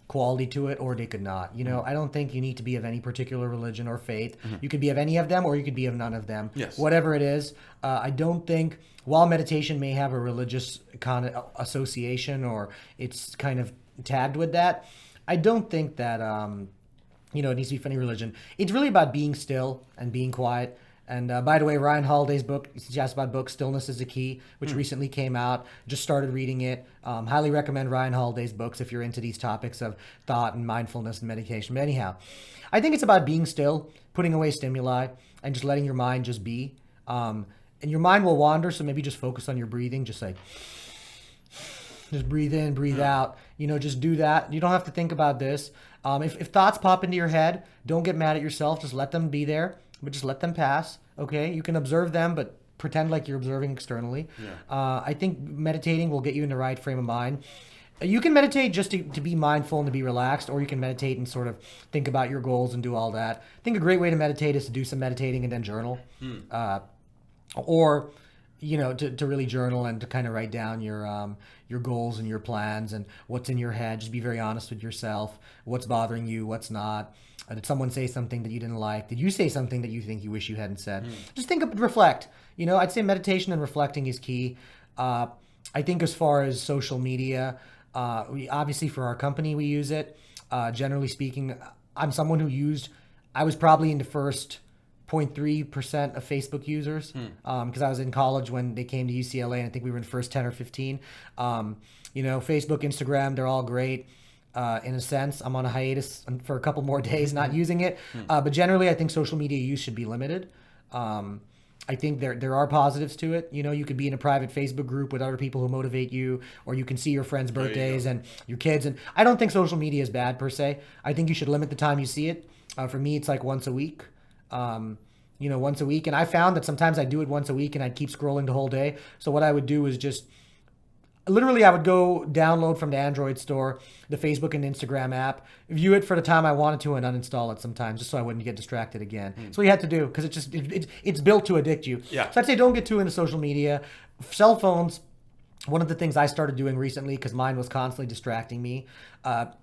quality to it, or they could not. You know, I don't think you need to be of any particular religion or faith. You could be of any of them, or you could be of none of them. Whatever it is, I don't think, while meditation may have a religious kind of association, or it's kind of tagged with that, I don't think that, you know, it needs to be for any religion. It's really about being still and being quiet. And by the way, Ryan Holiday's book, he suggests about book, Stillness is the Key, which recently came out. Just started reading it. Highly recommend Ryan Holiday's books if you're into these topics of thought and mindfulness and meditation. But anyhow, I think it's about being still, putting away stimuli, and just letting your mind just be. And your mind will wander, so maybe just focus on your breathing. Just say, just breathe in, breathe out. You know, just do that. You don't have to think about this. If thoughts pop into your head, don't get mad at yourself. Just let them be there. but just let them pass. Okay, you can observe them, but pretend like you're observing externally. I think meditating will get you in the right frame of mind. You can meditate just to be mindful and to be relaxed, or you can meditate and sort of think about your goals and do all that. I think a great way to meditate is to do some meditating and then journal. Or to really journal and to kind of write down your goals and your plans and what's in your head. Just be very honest with yourself. What's bothering you? What's not? Did someone say something that you didn't like? Did you say something that you think you wish you hadn't said? Just reflect. I'd say meditation and reflecting is key. I think as far as social media, obviously for our company we use it. Generally speaking, I'm someone I was probably in the first 0.3% of Facebook users because I was in college when they came to UCLA, and I think we were in the first 10 or 15. Facebook, Instagram, they're all great. In a sense, I'm on a hiatus for a couple more days not using it. But generally, I think social media use should be limited. I think there are positives to it. You could be in a private Facebook group with other people who motivate you, or you can see your friends' birthdays and your kids. And I don't think social media is bad per se. I think you should limit the time you see it. For me, it's like once a week. Once a week. And I found that sometimes I do it once a week and I'd keep scrolling the whole day. So what I would do is I would go download from the Android store the Facebook and Instagram app, view it for the time I wanted to, and uninstall it sometimes just so I wouldn't get distracted again. That's what you have to do because it's built to addict you. Yeah. So I'd say don't get too into social media. Cell phones, one of the things I started doing recently because mine was constantly distracting me.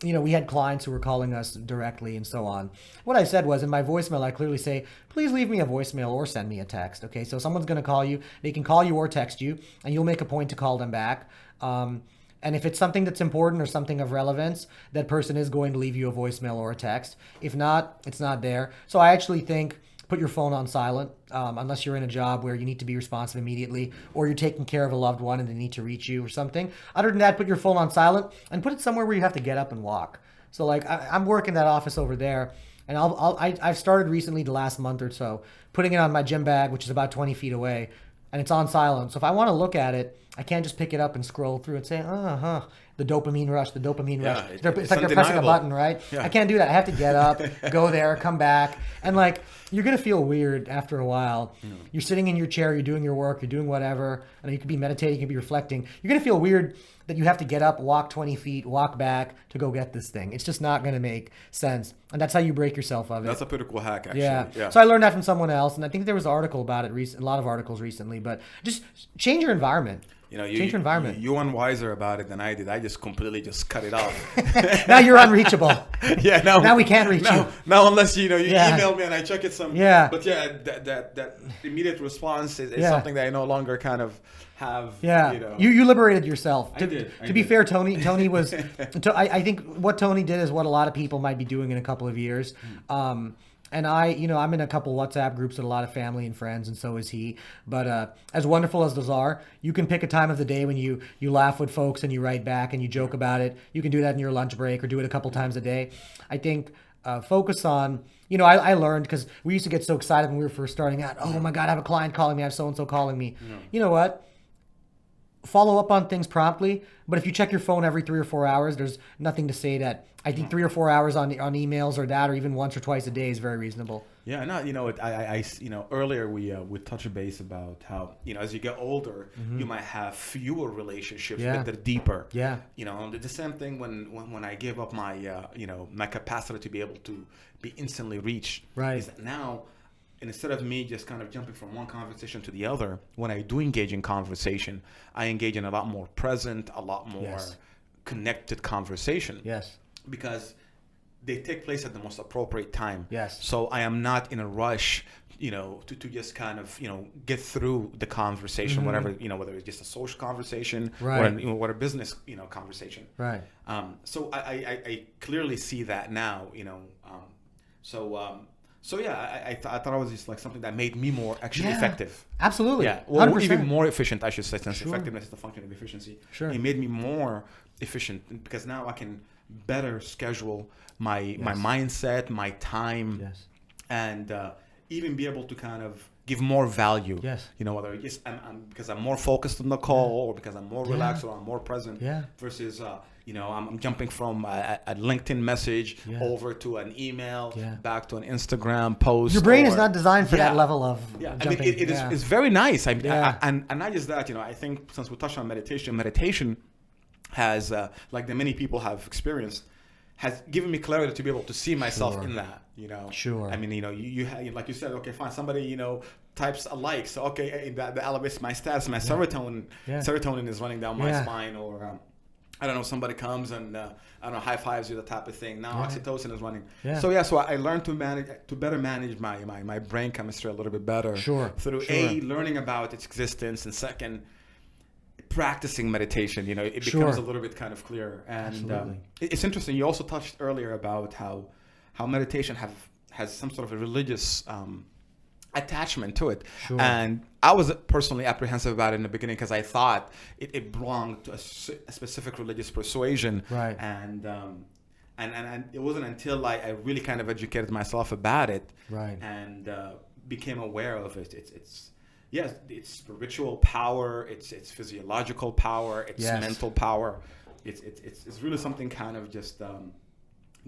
We had clients who were calling us directly and so on. What I said was in my voicemail, I clearly say, please leave me a voicemail or send me a text. Okay, so someone's going to call you. They can call you or text you, and you'll make a point to call them back. And if it's something that's important or something of relevance, that person is going to leave you a voicemail or a text. If not, it's not there. So I actually think put your phone on silent unless you're in a job where you need to be responsive immediately or you're taking care of a loved one and they need to reach you or something. Other than that, put your phone on silent and put it somewhere where you have to get up and walk. So like I'm working that office over there, and I've started recently the last month or so putting it on my gym bag, which is about 20 feet away, and it's on silent. So if I want to look at it, I can't just pick it up and scroll through and say, the dopamine rush. It's like they're pressing a button, right? Yeah. I can't do that. I have to get up, go there, come back. And like, you're going to feel weird after a while. You're sitting in your chair, you're doing your work, you're doing whatever. And you could be meditating, you could be reflecting. You're going to feel weird that you have to get up, walk 20 feet, walk back to go get this thing. It's just not going to make sense. And that's how you break yourself of it. That's a pretty cool hack, actually. Yeah. So I learned that from someone else. And I think there was an article about it, a lot of articles recently. But just change your environment. Change your environment. You were wiser about it than I did. I just completely cut it off. Now you're unreachable. Yeah. Now we can't reach you. Now unless you email me and I check it some. Yeah. But that immediate response is something that I no longer kind of have. Yeah. You liberated yourself. I did. To be fair, Tony was. I think what Tony did is what a lot of people might be doing in a couple of years. And I'm in a couple WhatsApp groups with a lot of family and friends, and so is he. But as wonderful as those are, you can pick a time of the day when you laugh with folks and you write back and you joke about it. You can do that in your lunch break or do it a couple times a day. I think focus on, I learned because we used to get so excited when we were first starting out. Oh my God, I have a client calling me. I have so-and-so calling me. No. You know what? Follow up on things promptly, but if you check your phone every 3 or 4 hours, there's nothing to say that. I think 3 or 4 hours on emails or that, or even once or twice a day is very reasonable. Yeah, no, I earlier we touched base about how as you get older, you might have fewer relationships, but they're deeper. Yeah. The same thing when I gave up my my capacity to be able to be instantly reached. Right. Is that now. And instead of me just kind of jumping from one conversation to the other, when I do engage in conversation, I engage in a lot more present, a lot more connected conversation. Yes. Because they take place at the most appropriate time. Yes. So I am not in a rush, to just kind of, get through the conversation, whatever, whether it's just a social conversation or a business, conversation. Right. So I clearly see that now, So yeah, I thought it was just like something that made me more actually effective. Absolutely. Yeah, or 100%. even more efficient, I should say, since effectiveness is the function of efficiency. Sure. It made me more efficient because now I can better schedule my mindset, my time, and even be able to kind of give more value. Yes. You know, whether it's because I'm more focused on the call or because I'm more relaxed or I'm more present versus, you know, I'm jumping from a LinkedIn message over to an email, back to an Instagram post. Your brain is not designed for that level of jumping. I mean, it's very nice. And not just that, you know, I think since we touched on meditation has, like the many people have experienced, has given me clarity to be able to see myself in that, you know. Sure. I mean, you know, you like you said, okay, fine. Somebody, you know, types a like, so okay, that elevates my stats. My serotonin is running down my spine, or I don't know, somebody comes and I don't know, high fives you, the type of thing. Now oxytocin is running. So I learned to better manage my brain chemistry a little bit better. Through learning about its existence, and second, practicing meditation. You know, it becomes a little bit kind of clearer. And it's interesting. You also touched earlier about how meditation has some sort of a religious attachment to it. And I was personally apprehensive about it in the beginning because I thought it belonged to a specific religious persuasion. And it wasn't until I really kind of educated myself about it and became aware of it. It's spiritual power, it's physiological power, it's mental power. It's really something kind of just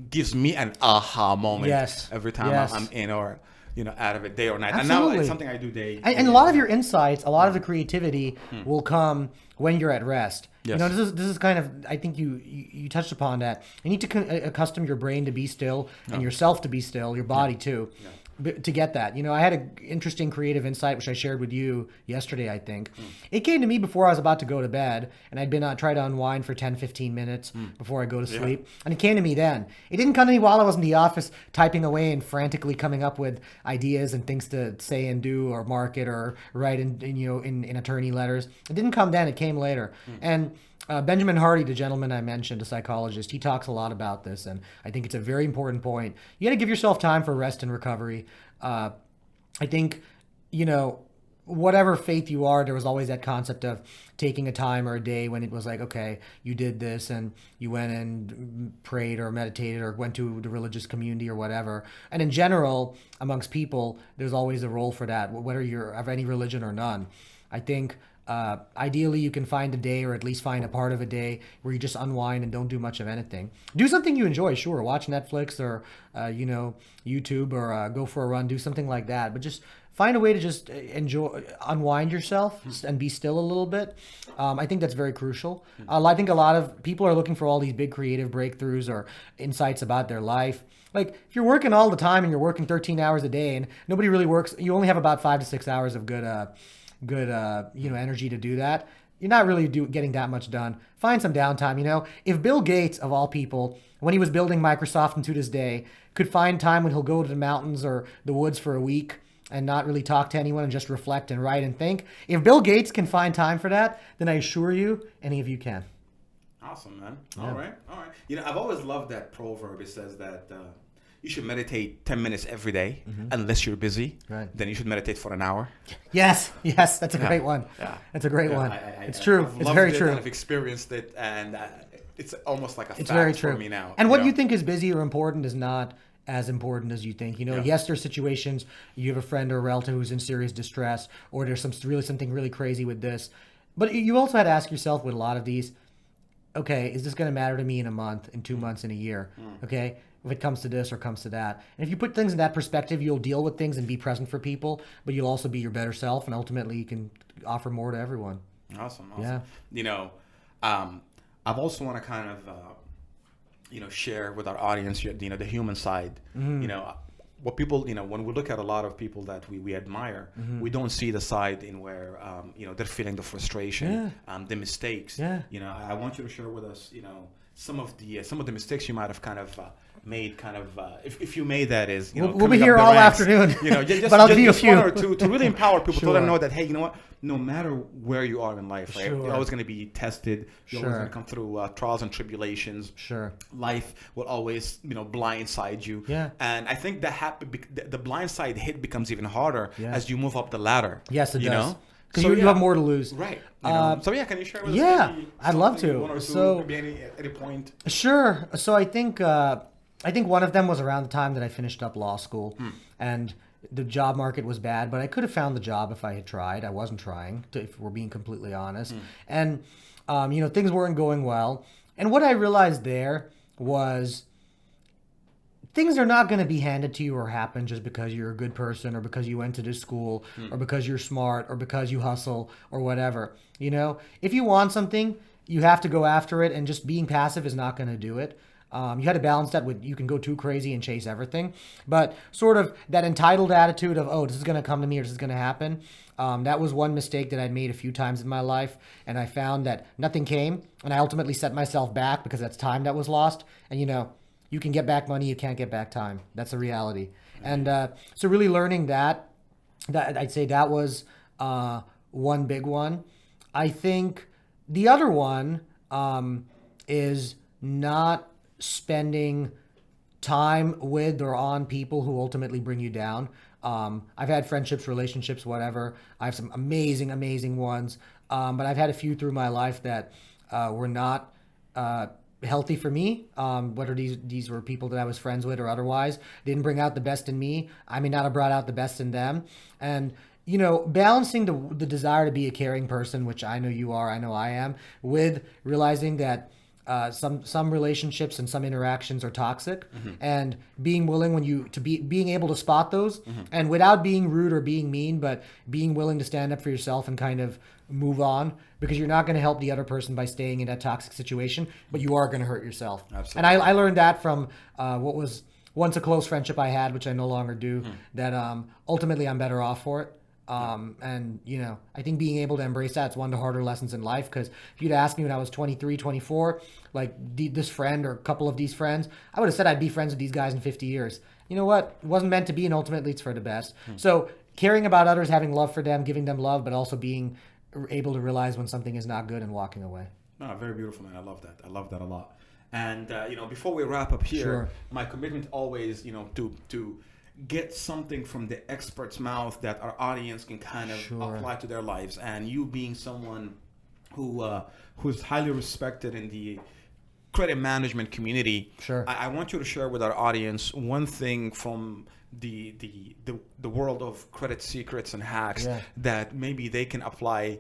gives me an aha moment every time I'm in or, you know, out of it, day or night. Absolutely. And now it's something I do day. And a lot of your insights, a lot of the creativity will come when you're at rest. You know, this is kind of, I think you touched upon that. You need to accustom your brain to be still and yourself to be still, your body too. To get that. You know, I had an interesting creative insight, which I shared with you yesterday, I think. It came to me before I was about to go to bed, and I'd been try to unwind for 10, 15 minutes before I go to sleep. And it came to me then. It didn't come to me while I was in the office typing away and frantically coming up with ideas and things to say and do or market or write in attorney letters. It didn't come then. It came later. And Benjamin Hardy, the gentleman I mentioned, a psychologist, he talks a lot about this, and I think it's a very important point. You got to give yourself time for rest and recovery. I think, you know, whatever faith you are, there was always that concept of taking a time or a day when it was like, okay, you did this and you went and prayed or meditated or went to the religious community or whatever. And in general, amongst people, there's always a role for that, whether you're of any religion or none. I think ideally you can find a day, or at least find a part of a day, where you just unwind and don't do much of anything. Do something you enjoy, sure. Watch Netflix or, you know, YouTube, or go for a run, do something like that. But just find a way to just unwind yourself and be still a little bit. I think that's very crucial. I think a lot of people are looking for all these big creative breakthroughs or insights about their life. Like, if you're working all the time and you're working 13 hours a day and nobody really works, you only have about 5 to 6 hours of good you know, energy to do that. You're not really getting that much done. Find some downtime. You know, if Bill Gates, of all people, when he was building Microsoft and to this day, could find time when he'll go to the mountains or the woods for a week and not really talk to anyone and just reflect and write and think, if Bill Gates can find time for that, then I assure you, any of you can. Awesome, man. All right. You know, I've always loved that proverb. It says that you should meditate 10 minutes every day, unless you're busy. Then you should meditate for an hour. Yes, that's a great one. That's a great one. It's true. It's very true. I've experienced it, and it's almost like a fact very true for me now. And what you think is busy or important is not as important as you think. You know, yes, there's situations, you have a friend or a relative who's in serious distress, or there's something really crazy with this. But you also had to ask yourself with a lot of these, okay, is this going to matter to me in a month, in 2 months, in a year? Okay, if it comes to this or comes to that. And if you put things in that perspective, you'll deal with things and be present for people, but you'll also be your better self, and ultimately you can offer more to everyone. Awesome. Yeah. You know, I've also want to kind of, you know, share with our audience, you know, the human side. You know, what people, you know, when we look at a lot of people that we admire, we don't see the side in where, you know, they're feeling the frustration, the mistakes. You know, I want you to share with us, you know, some of the mistakes you might have kind of made, kind of if you made, that is, you know, we'll be here all afternoon. You know, just, but I'll give you a few. 1 or 2 to really empower people, to let them know that, hey, you know what, no matter where you are in life, right, you're always going to be tested. You're always going to come through trials and tribulations. Life will always, you know, blindside you. And I think the blindside hit becomes even harder as you move up the ladder. Yes, it does. Know? Because you have more to lose. Right. You know? So can you share with us? Yeah, I'd love to. 1 or 2, so maybe any point. Sure. So I think one of them was around the time that I finished up law school, and the job market was bad, but I could have found the job if I had tried. I wasn't trying, if we're being completely honest. And, things weren't going well. And what I realized there was things are not going to be handed to you or happen just because you're a good person or because you went to this school or because you're smart or because you hustle or whatever. If you want something, you have to go after it, and just being passive is not going to do it. You had to balance that with, you can go too crazy and chase everything, but sort of that entitled attitude of, oh, this is going to come to me or this is going to happen. That was one mistake that I made a few times in my life, and I found that nothing came, and I ultimately set myself back because that's time that was lost. And you can get back money, you can't get back time. That's a reality. And so really learning that I'd say that was one big one. I think the other one is not spending time with or on people who ultimately bring you down. I've had friendships, relationships, whatever. I have some amazing, amazing ones. But I've had a few through my life that were not healthy for me. Whether these were people that I was friends with or otherwise, didn't bring out the best in me. I may not have brought out the best in them. And balancing the desire to be a caring person, which I know you are, I know I am, with realizing that some relationships and some interactions are toxic, and being willing being able to spot those, and without being rude or being mean, but being willing to stand up for yourself and kind of move on, because you're not going to help the other person by staying in that toxic situation, but you are going to hurt yourself. Absolutely. And I learned that from what was once a close friendship I had, which I no longer do, that ultimately I'm better off for it. And I think being able to embrace that's one of the harder lessons in life, because if you'd asked me when I was 23, 24, like this friend or a couple of these friends, I would have said I'd be friends with these guys in 50 years. You know what? It wasn't meant to be, and ultimately it's for the best. So caring about others, having love for them, giving them love, but also being able to realize when something is not good and walking away. No, very beautiful, man. I love that. I love that a lot. And, before we wrap up here, my commitment always, to get something from the expert's mouth that our audience can kind of apply to their lives. And you being someone who's highly respected in the credit management community, I want you to share with our audience one thing from the world of credit secrets and hacks that maybe they can apply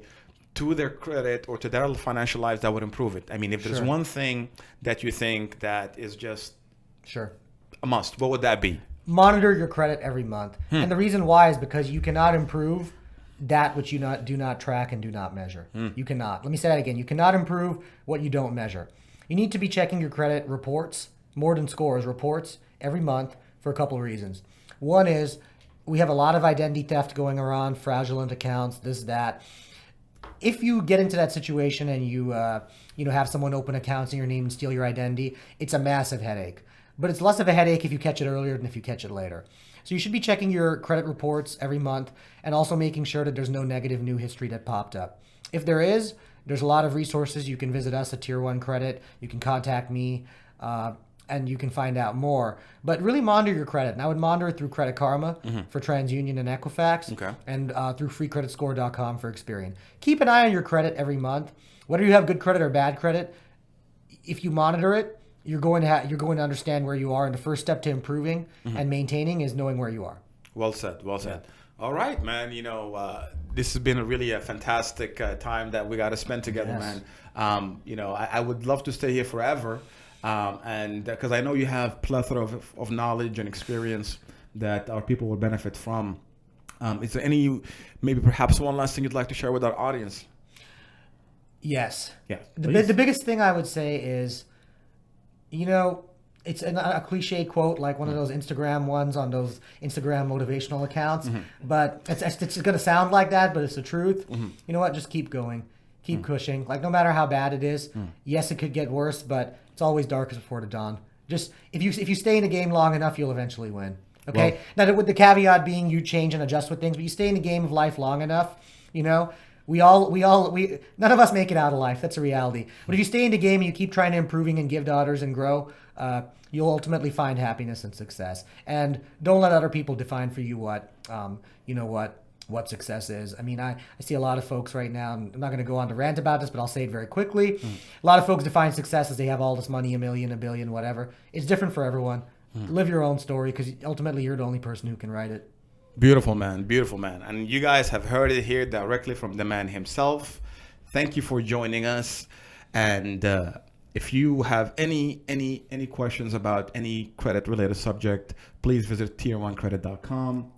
to their credit or to their financial lives that would improve it. I mean, if there's one thing that you think that is just a must, what would that be? Monitor your credit every month. And the reason why is because you cannot improve that which you do not track and do not measure. You cannot. Let me say that again. You cannot improve what you don't measure. You need to be checking your credit reports, more than scores, reports every month for a couple of reasons. One is we have a lot of identity theft going around, fraudulent accounts, this, that. If you get into that situation and you have someone open accounts in your name and steal your identity, it's a massive headache. But it's less of a headache if you catch it earlier than if you catch it later. So you should be checking your credit reports every month and also making sure that there's no negative new history that popped up. If there is, there's a lot of resources. You can visit us at Tier 1 Credit. You can contact me, and you can find out more. But really monitor your credit. And I would monitor it through Credit Karma for TransUnion and Equifax, and through freecreditscore.com for Experian. Keep an eye on your credit every month. Whether you have good credit or bad credit, if you monitor it, you're going to understand where you are, and the first step to improving and maintaining is knowing where you are. Well said. Well said. All right, man. This has been a fantastic time that we got to spend together, man. I would love to stay here forever, and because I know you have plethora of knowledge and experience that our people will benefit from. Is there maybe perhaps one last thing you'd like to share with our audience? Yes. Yeah. The biggest thing I would say is, it's a cliche quote, like one of those Instagram ones on those Instagram motivational accounts, but it's going to sound like that, but it's the truth. You know what? Just keep going. Keep pushing. Like, no matter how bad it is, yes, it could get worse, but it's always darkest before the dawn. Just, if you stay in the game long enough, you'll eventually win. Okay? Well, now, with the caveat being you change and adjust with things, but you stay in the game of life long enough, we none of us make it out of life. That's a reality. But if you stay in the game and you keep trying to improving and give to others and grow, you'll ultimately find happiness and success. And don't let other people define for you what success is. I mean, I see a lot of folks right now, and I'm not going to go on to rant about this, but I'll say it very quickly. A lot of folks define success as they have all this money, $1 million, $1 billion, whatever. It's different for everyone. Live your own story, because ultimately you're the only person who can write it. Beautiful man, beautiful man. And you guys have heard it here directly from the man himself. Thank you for joining us. And if you have any questions about any credit related subject, please visit tier1credit.com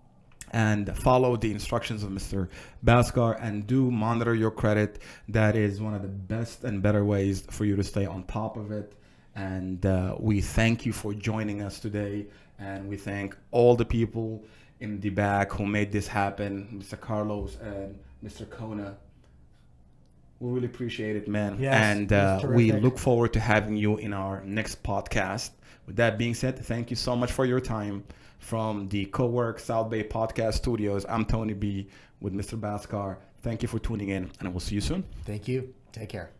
and follow the instructions of Mr. Bhaskar and do monitor your credit. That is one of the best and better ways for you to stay on top of it. And we thank you for joining us today. And we thank all the people in the back who made this happen, Mr. Carlos and Mr. Kona. We really appreciate it, man. Yes, and we look forward to having you in our next podcast. With that being said, thank you so much for your time. From the COWORK South Bay podcast studios, I'm Tony B with Mr. Bhaskar. Thank you for tuning in, and I will see you soon. Thank you. Take care.